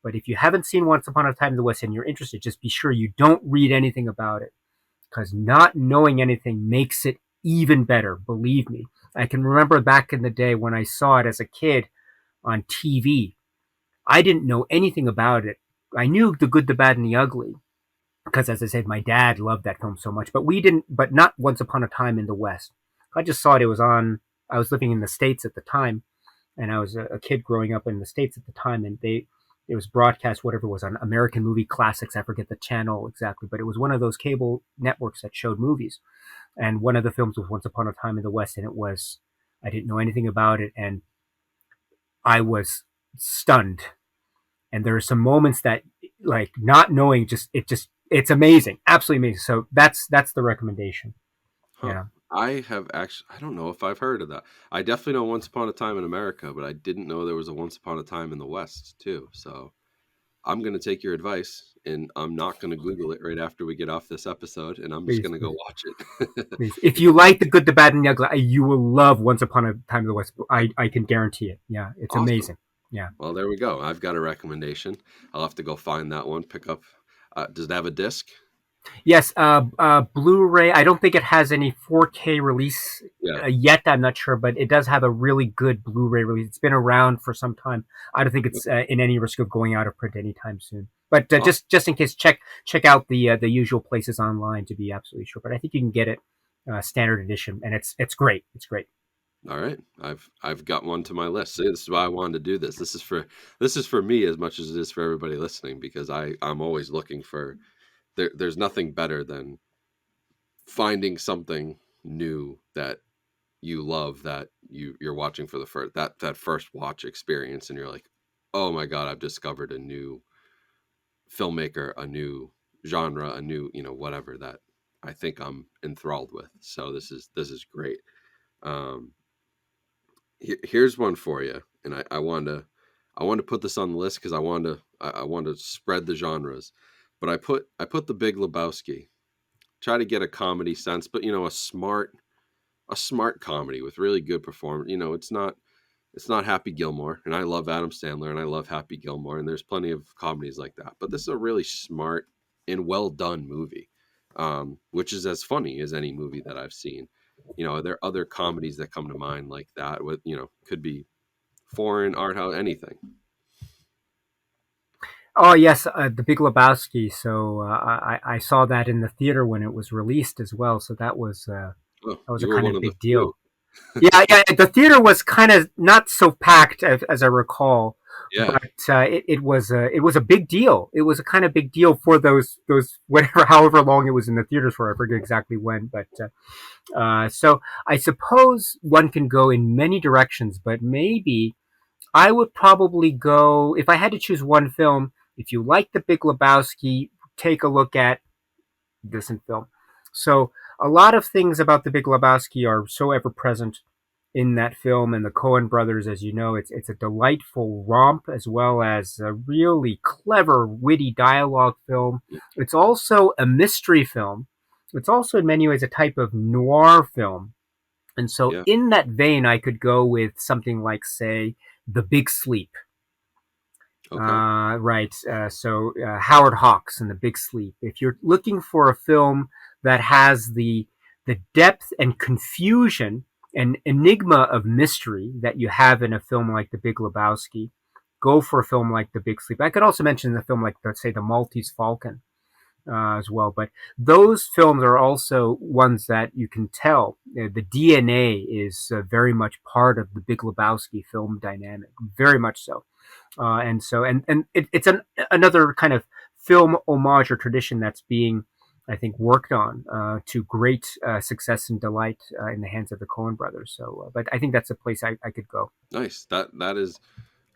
But if you haven't seen Once Upon a Time in the West and you're interested, just be sure you don't read anything about it, because not knowing anything makes it even better. Believe me. I can remember back in the day when I saw it as a kid on TV. I didn't know anything about it. I knew The Good, the Bad, and the Ugly, because, as I said, my dad loved that film so much. But we didn't. But not Once Upon a Time in the West. I just saw it. It was on. I was living in the States at the time, and I was a kid growing up in the States at the time, and it was broadcast, whatever it was, on American Movie Classics. I forget the channel exactly, but it was one of those cable networks that showed movies. And one of the films was Once Upon a Time in the West, and I didn't know anything about it, and I was stunned. And there are some moments that, like, not knowing, it's amazing, absolutely amazing. So that's the recommendation. Huh. Yeah. I have actually, I don't know if I've heard of that. I definitely know Once Upon a Time in America, but I didn't know there was a Once Upon a Time in the West too. So I'm going to take your advice, and I'm not going to Google it right after we get off this episode, and I'm just Please, going to go watch it. please. If you like The Good, the Bad, and the Ugly, you will love Once Upon a Time in the West. I can guarantee it. Yeah, it's Awesome. amazing. Yeah. Well, there we go. I've got a recommendation. I'll have to go find that one, pick up. Does it have a disc? Yes, Blu-ray. I don't think it has any 4K release Yeah. yet. I'm not sure, but it does have a really good Blu-ray release. It's been around for some time. I don't think it's in any risk of going out of print anytime soon. But Awesome. just in case, check out the usual places online to be absolutely sure. But I think you can get it standard edition, and it's great. It's great. All right. I've got one to my list. See, this is why I wanted to do this. This is for me as much as it is for everybody listening, because I'm always looking for there's nothing better than finding something new that you love, that you're watching for the first that first watch experience, and you're like, oh my god, I've discovered a new filmmaker, a new genre, a new, whatever that I think I'm enthralled with. So this is great. um Here's one for you, and I want to put this on the list because I want to spread the genres. But I put the Big Lebowski. Try to get a comedy sense, but a smart comedy with really good performance. It's not Happy Gilmore, and I love Adam Sandler, and I love Happy Gilmore, and there's plenty of comedies like that. But this is a really smart and well done movie, which is as funny as any movie that I've seen. There are other comedies that come to mind like that. With could be foreign art house, anything. Oh yes, the Big Lebowski. So I saw that in the theater when it was released as well. So Oh, that was a you were kind one of of the big few. deal. Yeah, yeah. The theater was kind of not so packed as I recall. Yeah. but it was a big deal. It was a kind of big deal for those whatever however long it was in the theaters for. I forget exactly when, but so I suppose one can go in many directions, but maybe I would probably go if I had to choose one film. If you like The Big Lebowski, take a look at this film. So a lot of things about The Big Lebowski are so ever present in that film, and the Coen brothers, as you know, it's a delightful romp as well as a really clever, witty dialogue film. It's also a mystery film. It's also in many ways a type of noir film. And so Yeah. in that vein, I could go with something like, say, The Big Sleep. Okay. Right. So Howard Hawks and The Big Sleep. If you're looking for a film that has the depth and confusion and enigma of mystery that you have in a film like The Big Lebowski, go for a film like The Big Sleep. I could also mention a film like, let's say, The Maltese Falcon as well. But those films are also ones that you can tell the DNA is very much part of the Big Lebowski film dynamic, very much so. It's another kind of film homage or tradition that's being, I think, worked on to great success and delight in the hands of the Coen brothers. So, but I think that's a place I could go. Nice. That is,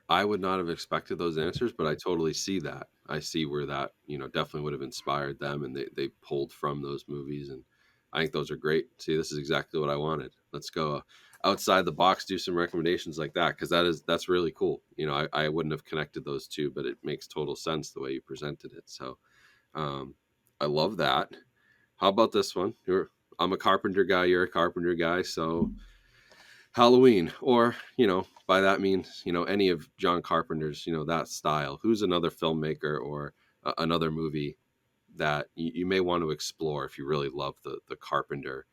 I would not have expected those answers, but I totally see that. I see where that, definitely would have inspired them, and they pulled from those movies, and I think those are great. See, this is exactly what I wanted. Let's go outside the box, do some recommendations like that, because that's really cool. I wouldn't have connected those two, but it makes total sense the way you presented it. So, um, I love that. How about this one? I'm a Carpenter guy. You're a Carpenter guy, so Halloween, or by that means, any of John Carpenter's, that style. Who's another filmmaker or another movie that you may want to explore if you really love the Carpenter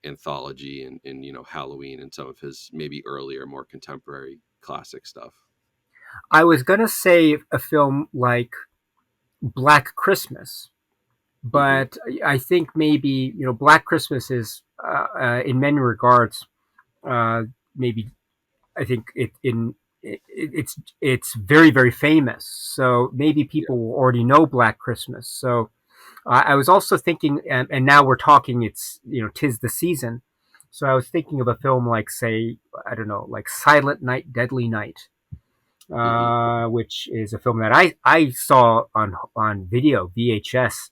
anthology and Halloween and some of his maybe earlier, more contemporary classic stuff. I was gonna say a film like Black Christmas, Hmm. but I think maybe Black Christmas is in many regards uh, maybe I think it's very very famous. So maybe Yeah. people will already know Black Christmas. So I was also thinking, and now we're talking. It's 'tis the season. So I was thinking of a film like, say, I don't know, like Silent Night, Deadly Night, Hmm. which is a film that I saw on video VHS.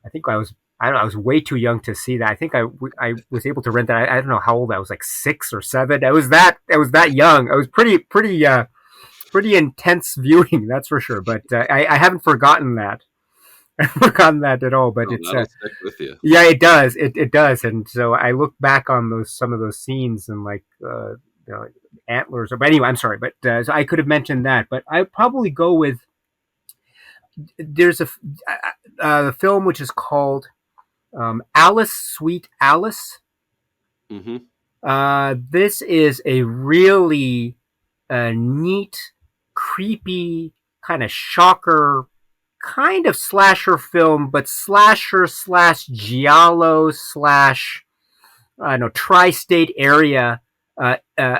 I think I don't know, I was way too young to see that. I think I was able to rent that. I don't know how old I was, like 6 or 7. I was that young. I was pretty intense viewing, that's for sure. But I haven't forgotten that. I haven't forgotten that at all. But Oh, it's that'll stick with you. yeah, it does. It does. And so I look back on some of those scenes and like antlers. But anyway, I'm sorry. But so I could have mentioned that. But I'd probably go with there's a film which is called Alice, Sweet Alice. Hmm. This is a really neat, creepy, kind of shocker, kind of slasher film, but slasher slash giallo slash I don't know tri-state area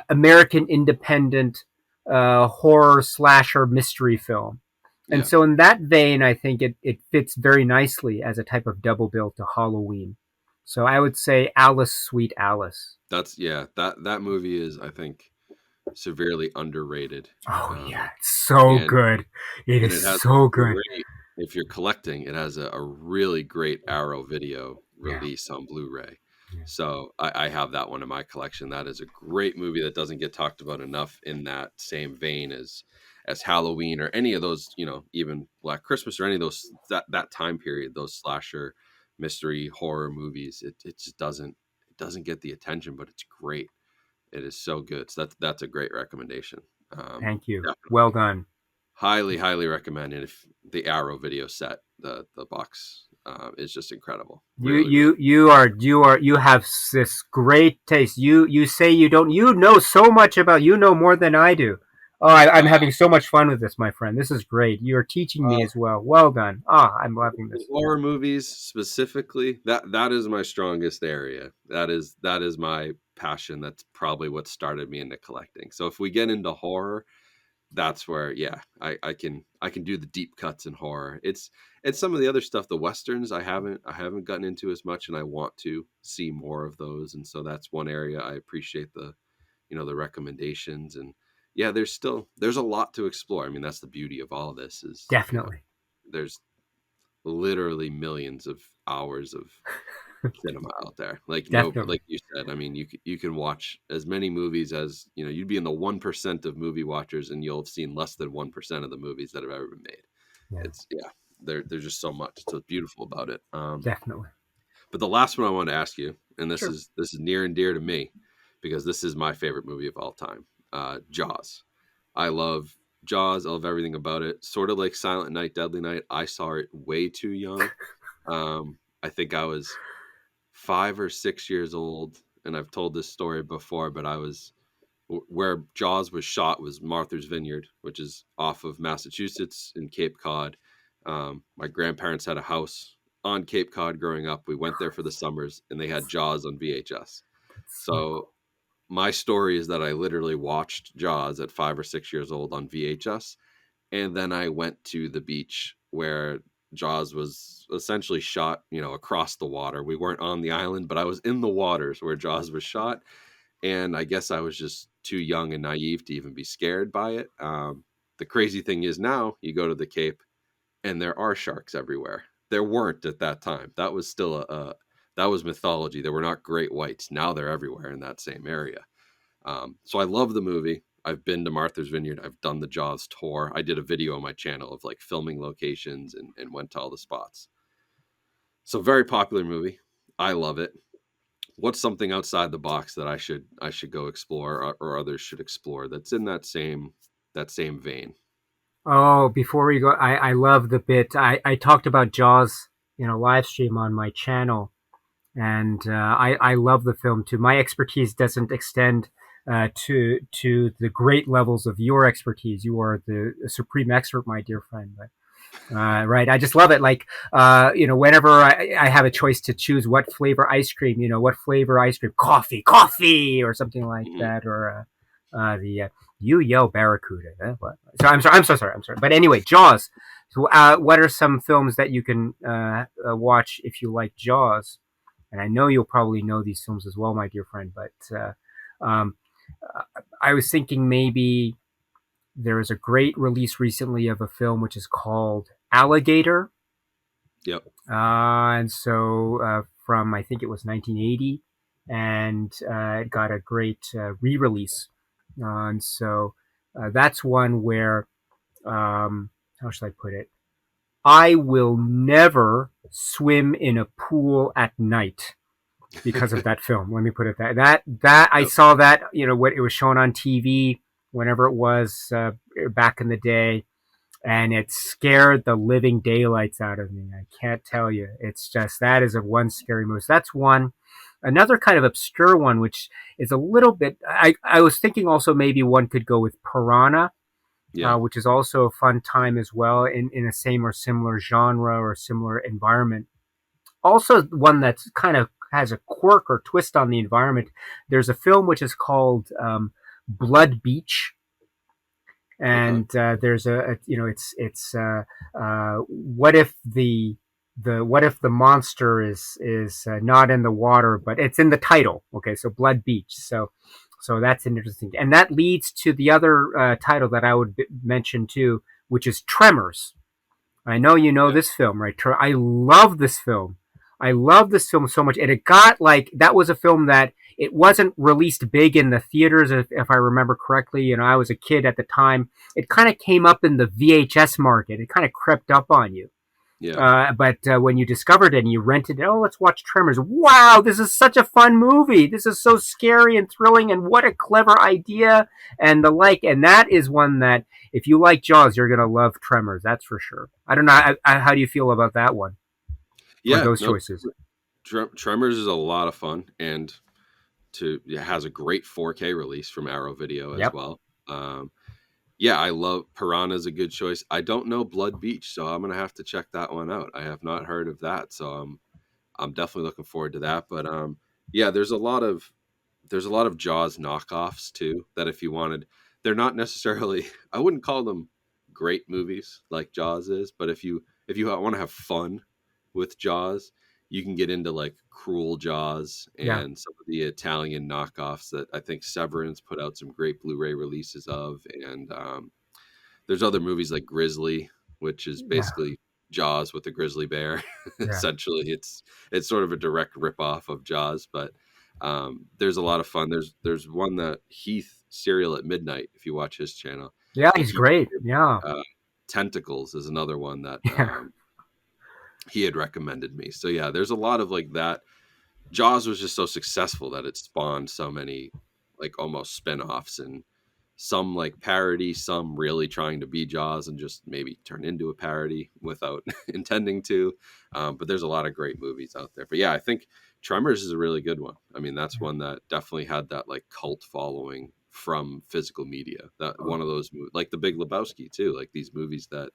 American independent horror slasher mystery film. And Yeah. so, in that vein, I think it fits very nicely as a type of double bill to Halloween. So, I would say Alice, Sweet Alice. That movie is, I think, severely underrated. Oh, Um, yeah. It's so and good. It and is it has so a good. great, if you're collecting, it has a really great Arrow video Yeah. release on Blu-ray. Yeah. So I have that one in my collection. That is a great movie that doesn't get talked about enough in that same vein as Halloween or any of those, even Black Christmas or any of those that time period, those slasher mystery horror movies. It just doesn't get the attention, but it's great. It is so good. So that's a great recommendation. Thank you. Well Definitely. done. Highly recommend it. If the Arrow video set, the box is just incredible. Really, really. You have this great taste. You say you don't. You know so much about. You know more than I do. Oh, I'm Uh, having so much fun with this, my friend. This is great. You are teaching me uh, as well. Well done. Ah, I'm loving this. Horror movies specifically, that is my strongest area. That is my passion. That's probably what started me into collecting. So if we get into horror, that's where, yeah, I can do the deep cuts in horror. It's some of the other stuff, the westerns I haven't gotten into as much, and I want to see more of those. And so that's one area I appreciate the, the recommendations. And yeah, there's a lot to explore. I mean, that's the beauty of all of this is, Definitely. there's literally millions of hours of cinema out there. Like, no, Definitely. like you said, I mean, you can watch as many movies as, you'd be in the 1% of movie watchers, and you'll have seen less than 1% of the movies that have ever been made. Yeah, It's, yeah, there's just so much so beautiful about it. definitely. But the last one I want to ask you, and this Sure. is this is near and dear to me, because this is my favorite movie of all time. Jaws. I love Jaws. I love everything about it. Sort of like Silent Night, Deadly Night. I saw it way too young. I think I was 5 or 6 years old, and I've told this story before, but I was where Jaws was shot was Martha's Vineyard, which is off of Massachusetts in Cape Cod. My grandparents had a house on Cape Cod growing up. We went there for the summers, and they had Jaws on VHS. That's so So cool. my story is that I literally watched Jaws at 5 or 6 years old on VHS, and then I went to the beach where Jaws was essentially shot, across the water. We weren't on the island, but I was in the waters where Jaws was shot, and I guess I was just too young and naive to even be scared by it. The crazy thing is now you go to the Cape, and there are sharks everywhere. There weren't at that time. That was still that was mythology. There were not great whites. Now they're everywhere in that same area. So I love the movie. I've been to Martha's Vineyard. I've done the Jaws tour. I did a video on my channel of like filming locations and went to all the spots. So very popular movie. I love it. What's something outside the box that I should go explore, or others should explore that's in that same vein? Oh, before we go, I love the bit. I talked about Jaws in a live stream on my channel, and I love the film too. My expertise doesn't extend to the great levels of your expertise. You are the supreme expert, my dear friend. But right. I just love it. Like, whenever I have a choice to choose what flavor ice cream, what flavor ice cream, coffee, or something like Hmm. that, or the you yell Barracuda. What? So I'm sorry. I'm so sorry. I'm sorry. But anyway, Jaws. So, what are some films that you can watch if you like Jaws? And I know you'll probably know these films as well, my dear friend. But um, I was thinking maybe there was a great release recently of a film which is called Alligator. Yep. And so from, I think it was 1980, and it got a great re-release. And so that's one where, how should I put it? I will never swim in a pool at night because of that film. Let me put it that I Yep. saw that, what it was shown on TV whenever it was back in the day, and it scared the living daylights out of me. I can't tell you. It's just that is a one scary movie. So that's one. Another kind of obscure one, which is a little bit. I was thinking also maybe one could go with Piranha, Yeah. which is also a fun time as well in a same or similar genre or similar environment. Also, one that's kind of has a quirk or twist on the environment. There's a film which is called Blood Beach, Okay. and there's it's what if the what if the monster is not in the water, but it's in the title. Okay, so Blood Beach. So that's interesting, and that leads to the other title that I would mention too, which is Tremors. I know you know Yeah. this film, right? I love this film. I love this film so much. And it got like, that was a film that it wasn't released big in the theaters, if I remember correctly. I was a kid at the time. It kind of came up in the VHS market. It kind of crept up on you. Yeah. But when you discovered it and you rented it, oh, let's watch Tremors. Wow, this is such a fun movie. This is so scary and thrilling, and what a clever idea, and the like. And that is one that, if you like Jaws, you're going to love Tremors. That's for sure. I don't know. How do you feel about that one, or Yeah. those No. choices? Tremors is a lot of fun, and it has a great 4K release from Arrow Video as Yep. well. Yeah, I love Piranha is a good choice. I don't know Blood Beach, so I'm gonna have to check that one out. I have not heard of that, so I'm definitely looking forward to that. But yeah, there's a lot of Jaws knockoffs too. That if you wanted, they're not necessarily, I wouldn't call them great movies like Jaws is, but if you want to have fun with Jaws, you can get into like Cruel Jaws Yeah. and some of the Italian knockoffs that I think Severance put out some great Blu-ray releases of, and there's other movies like Grizzly, which is Yeah. basically Jaws with a grizzly bear. Yeah. Essentially, it's sort of a direct ripoff of Jaws, but there's a lot of fun. There's one that Heath Serial at Midnight, if you watch his channel, Yeah. that He's great. Yeah. Tentacles is another one that Yeah. he had recommended me. So yeah, there's a lot of like that. Jaws was just so successful that it spawned so many like almost spin-offs, and some like parody, some really trying to be Jaws and just maybe turn into a parody without intending to. But there's a lot of great movies out there. But yeah, I think Tremors is a really good one. I mean, that's one that definitely had that like cult following from physical media. That one of those movies, like the Big Lebowski too, like these movies that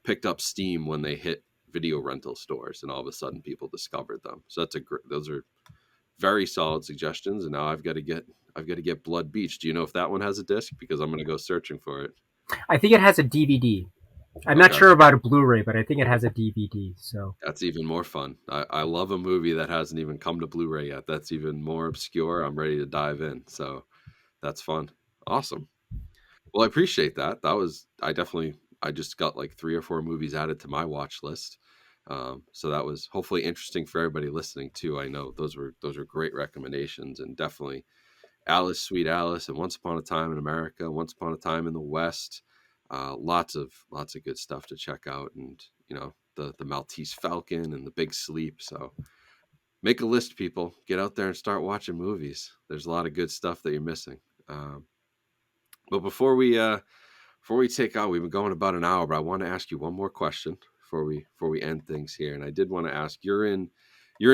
picked up steam when they hit video rental stores, and all of a sudden people discovered them. So those are very solid suggestions. And now I've got to get Blood Beach. Do you know if that one has a disc? Because I'm going to go searching for it. I think it has a DVD. I'm not Okay, sure about a Blu-ray, but I think it has a DVD. So that's even more fun. I love a movie that hasn't even come to Blu-ray yet. That's even more obscure. I'm ready to dive in. So that's fun. Awesome. Well, I appreciate that. I just got like 3 or 4 movies added to my watch list. So that was hopefully interesting for everybody listening too. I know those were great recommendations, and definitely Alice, Sweet Alice, and Once Upon a Time in America, Once Upon a Time in the West. Lots of good stuff to check out, and the Maltese Falcon and the Big Sleep. So make a list, people. Get out there and start watching movies. There's a lot of good stuff that you're missing. But before we take out, we've been going about an hour, but I want to ask you one more question before we end things here. And I did want to ask, you're in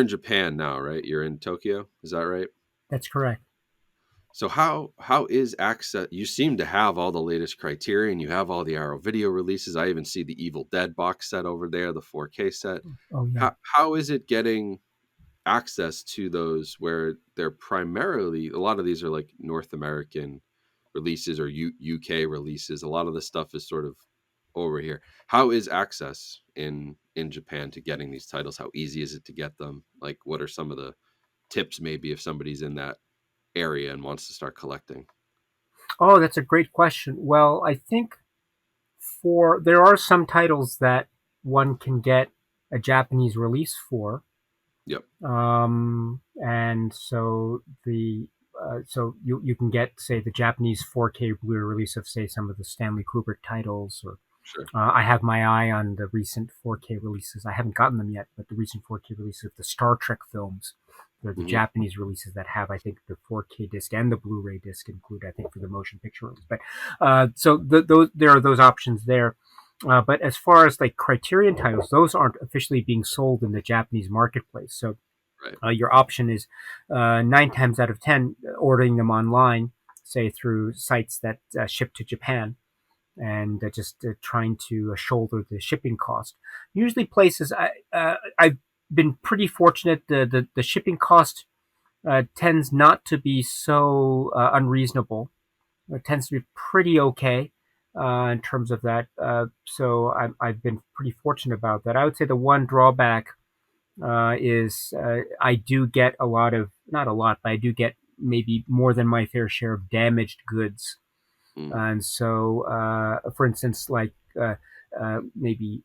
Japan now, right? You're in Tokyo, is that right? that's correct. So how is access? You seem to have all the latest Criterion. You have all the Arrow video releases. I even see the Evil Dead box set over there, the 4K set. Oh yeah. How is it getting access to those where they're primarily, a lot of these are like North American releases or UK releases. A lot of the stuff is sort of over here. How is access in Japan to getting these titles? How easy is it to get them? Like, what are some of the tips maybe if somebody's in that area and wants to start collecting? Oh, that's a great question. Well, I think there are some titles that one can get a Japanese release for. Yep. And so you can get, say, the Japanese 4K Blu-ray release of, say, some of the Stanley Kubrick titles, or Sure. I have my eye on the recent 4K releases. I haven't gotten them yet, but the recent 4K releases of the Star Trek films, they're the Mhm. Japanese releases that have, I think, the 4K disc and the Blu-ray disc included, I think, for the motion picture release. But there are those options there. But as far as like Criterion titles, those aren't officially being sold in the Japanese marketplace. So Right. your option is 9 times out of 10 ordering them online, say through sites that ship to Japan, and just trying to shoulder the shipping cost. Usually, places I've been pretty fortunate. The shipping cost tends not to be so unreasonable. It tends to be pretty okay in terms of that. So I've been pretty fortunate about that. I would say the one drawback is I do get a lot of, not a lot, but I do get maybe more than my fair share of damaged goods. Mm. And so, for instance, like maybe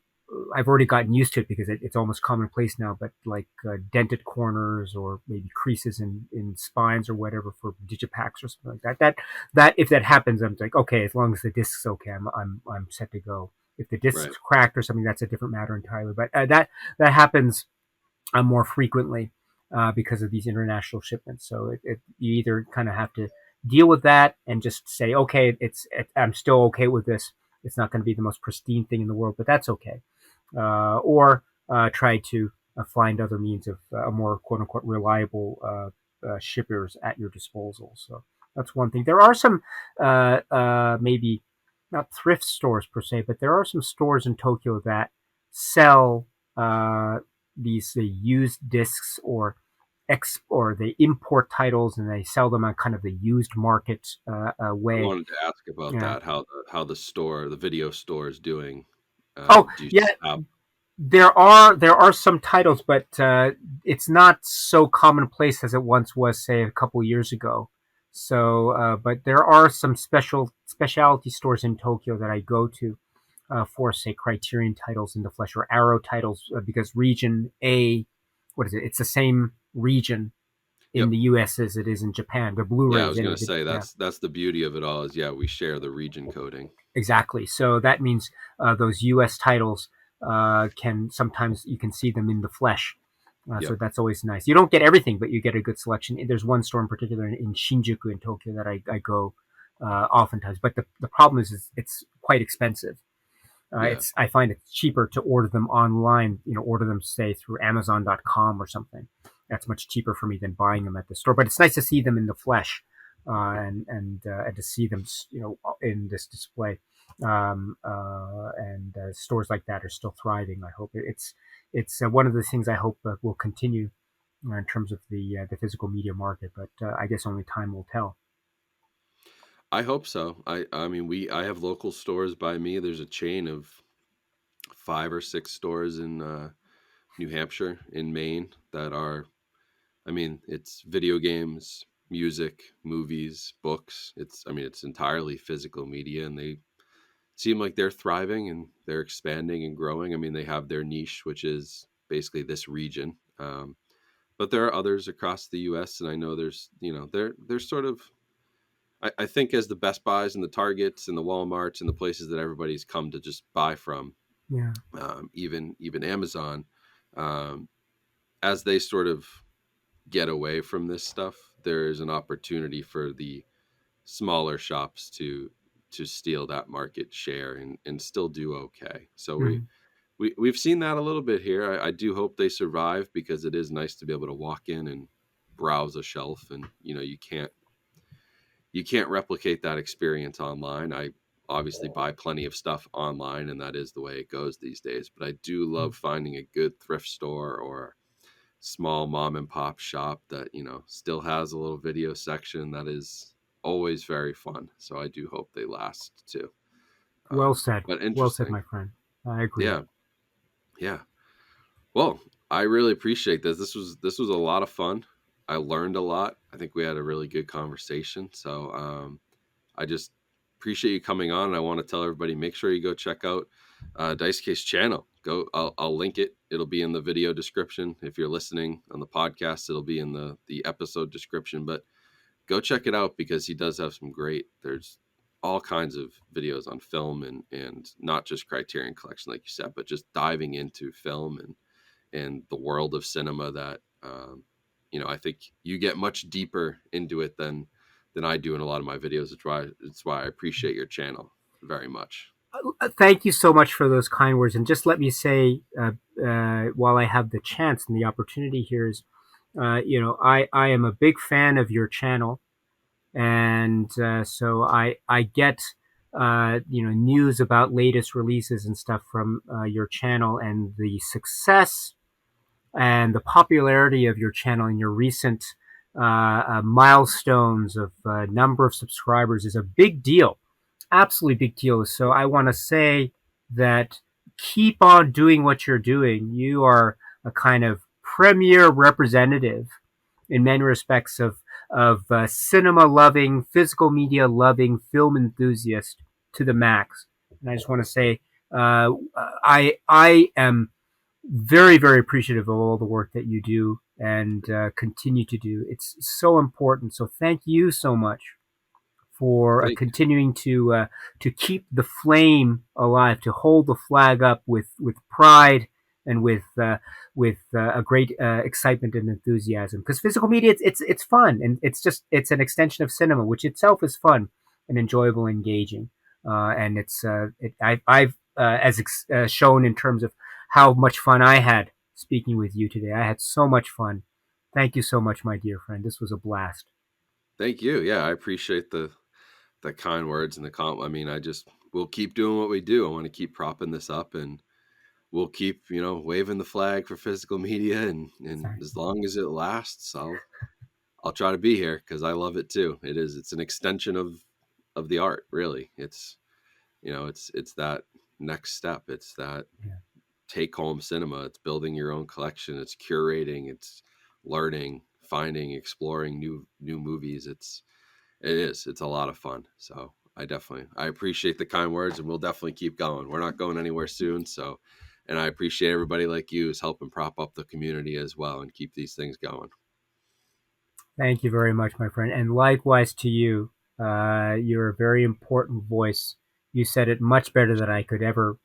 I've already gotten used to it because it's almost commonplace now, but like dented corners or maybe creases in spines or whatever for digipacks or something like that. That if that happens, I'm like, okay, as long as the disc's okay, I'm set to go. If the disc's Right. cracked or something, that's a different matter entirely. But that happens more frequently because of these international shipments. So you either kind of have to deal with that and just say, okay, I'm still okay with this. It's not going to be the most pristine thing in the world, but that's okay. Or try to find other means of a more quote unquote reliable shippers at your disposal. So that's one thing. There are some maybe not thrift stores per se, but there are some stores in Tokyo that sell these used discs or or they import titles and they sell them on kind of the used market I way. wanted to ask about Yeah. that, how the video store is doing. Oh, Do you yeah. have There are some titles, but it's not so commonplace as it once was, say, a couple years ago. So, but there are some specialty stores in Tokyo that I go to for, say, Criterion titles in the flesh or Arrow titles, because region A, what is it? It's the same region in Yep. the U.S. as it is in Japan. The Yeah, I Blu-rays, was anyway. gonna say Yeah, that's the beauty of it all is we share the region coding. exactly. So that means those U.S. titles can sometimes you can see them in the flesh. So Yep. that's always nice. You don't get everything, but you get a good selection. There's one store in particular in Shinjuku in Tokyo that I go oftentimes. But the problem is it's quite expensive. Yeah. It's I find it's cheaper to order them online. Order them say through Amazon.com or something. That's much cheaper for me than buying them at the store. But it's nice to see them in the flesh, and to see them in this display. And stores like that are still thriving. I hope it's one of the things I hope will continue in terms of the physical media market. But I guess only time will tell. I hope so. I mean I have local stores by me. There's a chain of 5 or 6 stores in New Hampshire, in Maine, that are, I mean, it's video games, music, movies, books. It's entirely physical media, and they seem like they're thriving and they're expanding and growing. I mean, they have their niche, which is basically this region. But there are others across the U.S., and I know they're sort of. I think as the Best Buys and the Targets and the WalMarts and the places that everybody's come to just buy from, Yeah. even Amazon, um, as they sort of get away from this stuff, there is an opportunity for the smaller shops to steal that market share and still do okay. So Mhm. we've seen that a little bit here. I do hope they survive, because it is nice to be able to walk in and browse a shelf, and you can't replicate that experience online. I obviously buy plenty of stuff online, and that is the way it goes these days, but I do love finding a good thrift store or small mom and pop shop that still has a little video section. That is always very fun, so I do hope they last too. Well said. But Well said, interesting. my friend. I agree. Yeah. Yeah. Well, I really appreciate this. This was a lot of fun. I learned a lot. I think we had a really good conversation, so I just appreciate you coming on, and I want to tell everybody, make sure you go check out Daisuke's channel. I'll link it. It'll be in the video description. If you're listening on the podcast, it'll be in the episode description. But go check it out, because he does have some there's all kinds of videos on film, and not just Criterion Collection, like you said, but just diving into film and the world of cinema that, I think you get much deeper into it than I do in a lot of my videos. It's why I appreciate your channel very much. Thank you so much for those kind words. And just let me say, while I have the chance and the opportunity here, is, I am a big fan of your channel, and so I get news about latest releases and stuff from your channel, and the success and the popularity of your channel and your recent milestones of number of subscribers is a big deal, absolutely big deal. So I want to say that keep on doing what you're doing. You are a kind of premier representative in many respects of cinema loving, physical media loving, film enthusiast to the max. And I just want to say, I am very, very appreciative of all the work that you do and continue to do. It's so important. So thank you so much for Thank you. continuing to keep the flame alive, to hold the flag up with pride and with a great excitement and enthusiasm. Because physical media, it's fun, and it's an extension of cinema, which itself is fun and enjoyable, and engaging. And I've as shown in terms of how much fun I had speaking with you today. I had so much fun. Thank you so much, my dear friend. This was a blast. Thank you. Yeah, I appreciate the kind words and the I mean, we'll keep doing what we do. I want to keep propping this up, and we'll keep, waving the flag for physical media, and as long as it lasts, I'll try to be here because I love it too. It's an extension of the art, really. It's that next step. It's that take home cinema. It's building your own collection. It's curating. It's learning, finding, exploring new movies. It's a lot of fun. So I appreciate the kind words, and we'll definitely keep going. We're not going anywhere soon. So, and I appreciate everybody like you is helping prop up the community as well and keep these things going. Thank you very much, my friend. And likewise to you. You're a very important voice. You said it much better than I could ever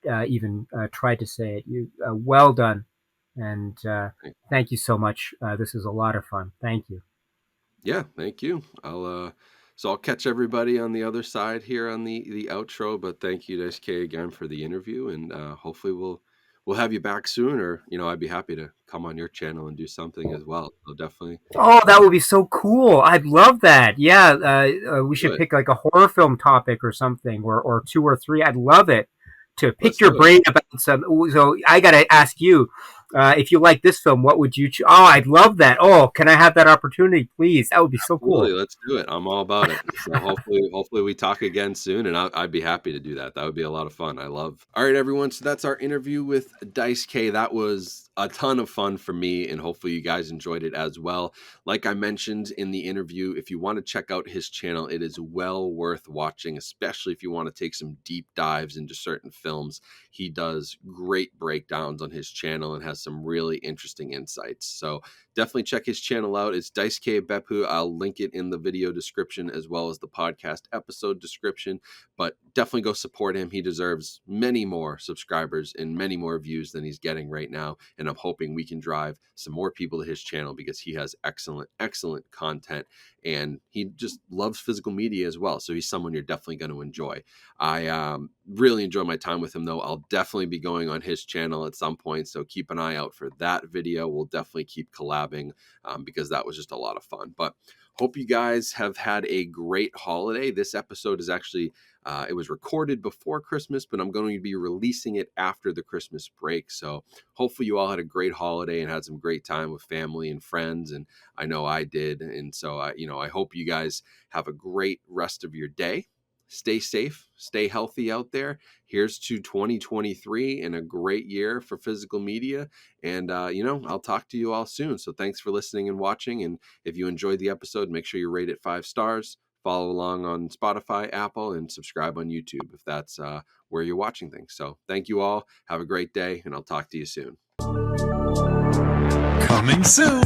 even try to say it. You well done, and thank you so much. This is a lot of fun. Thank you. Yeah, thank you. I'll catch everybody on the other side here on the outro. But thank you, Daisuke, again for the interview, and hopefully we'll have you back soon, or I'd be happy to come on your channel and do something as well. So definitely. Oh, that would be so cool! I'd love that. Yeah, we should pick like a horror film topic or something, or 2 or 3. I'd love it to pick your brain about some. So I got to ask you, if you like this film, what would you choose? Oh, I'd love that. Oh, can I have that opportunity, please? That would be so cool. Let's do it. I'm all about it. So hopefully we talk again soon, and I'd be happy to do that. That would be a lot of fun. All right, everyone. So that's our interview with Daisuke. That was a ton of fun for me, and hopefully you guys enjoyed it as well. Like I mentioned in the interview, if you want to check out his channel, it is well worth watching, especially if you want to take some deep dives into certain films. He does great breakdowns on his channel and has some really interesting insights. So definitely check his channel out. It's Daisuke Beppu. I'll link it in the video description as well as the podcast episode description. But definitely go support him. He deserves many more subscribers and many more views than he's getting right now. And I'm hoping we can drive some more people to his channel because he has excellent content. And he just loves physical media as well. So he's someone you're definitely going to enjoy. I really enjoy my time with him, though. I'll definitely be going on his channel at some point. So keep an eye out for that video. We'll definitely keep collabing because that was just a lot of fun. But hope you guys have had a great holiday. This episode is actually, it was recorded before Christmas, but I'm going to be releasing it after the Christmas break. So hopefully you all had a great holiday and had some great time with family and friends. And I know I did. And so, I hope you guys have a great rest of your day. Stay safe, stay healthy out there. Here's to 2023 and a great year for physical media. And, I'll talk to you all soon. So thanks for listening and watching. And if you enjoyed the episode, make sure you rate it 5 stars, follow along on Spotify, Apple, and subscribe on YouTube if that's where you're watching things. So thank you all. Have a great day, and I'll talk to you soon. Coming soon.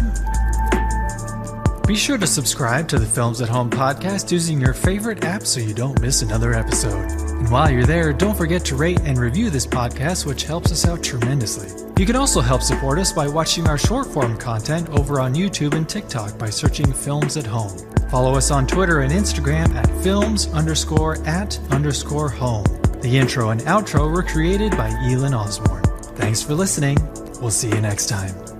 Be sure to subscribe to the Films at Home podcast using your favorite app so you don't miss another episode. And while you're there, don't forget to rate and review this podcast, which helps us out tremendously. You can also help support us by watching our short-form content over on YouTube and TikTok by searching Films at Home. Follow us on Twitter and Instagram at films_at_home. The intro and outro were created by Elin Osborne. Thanks for listening. We'll see you next time.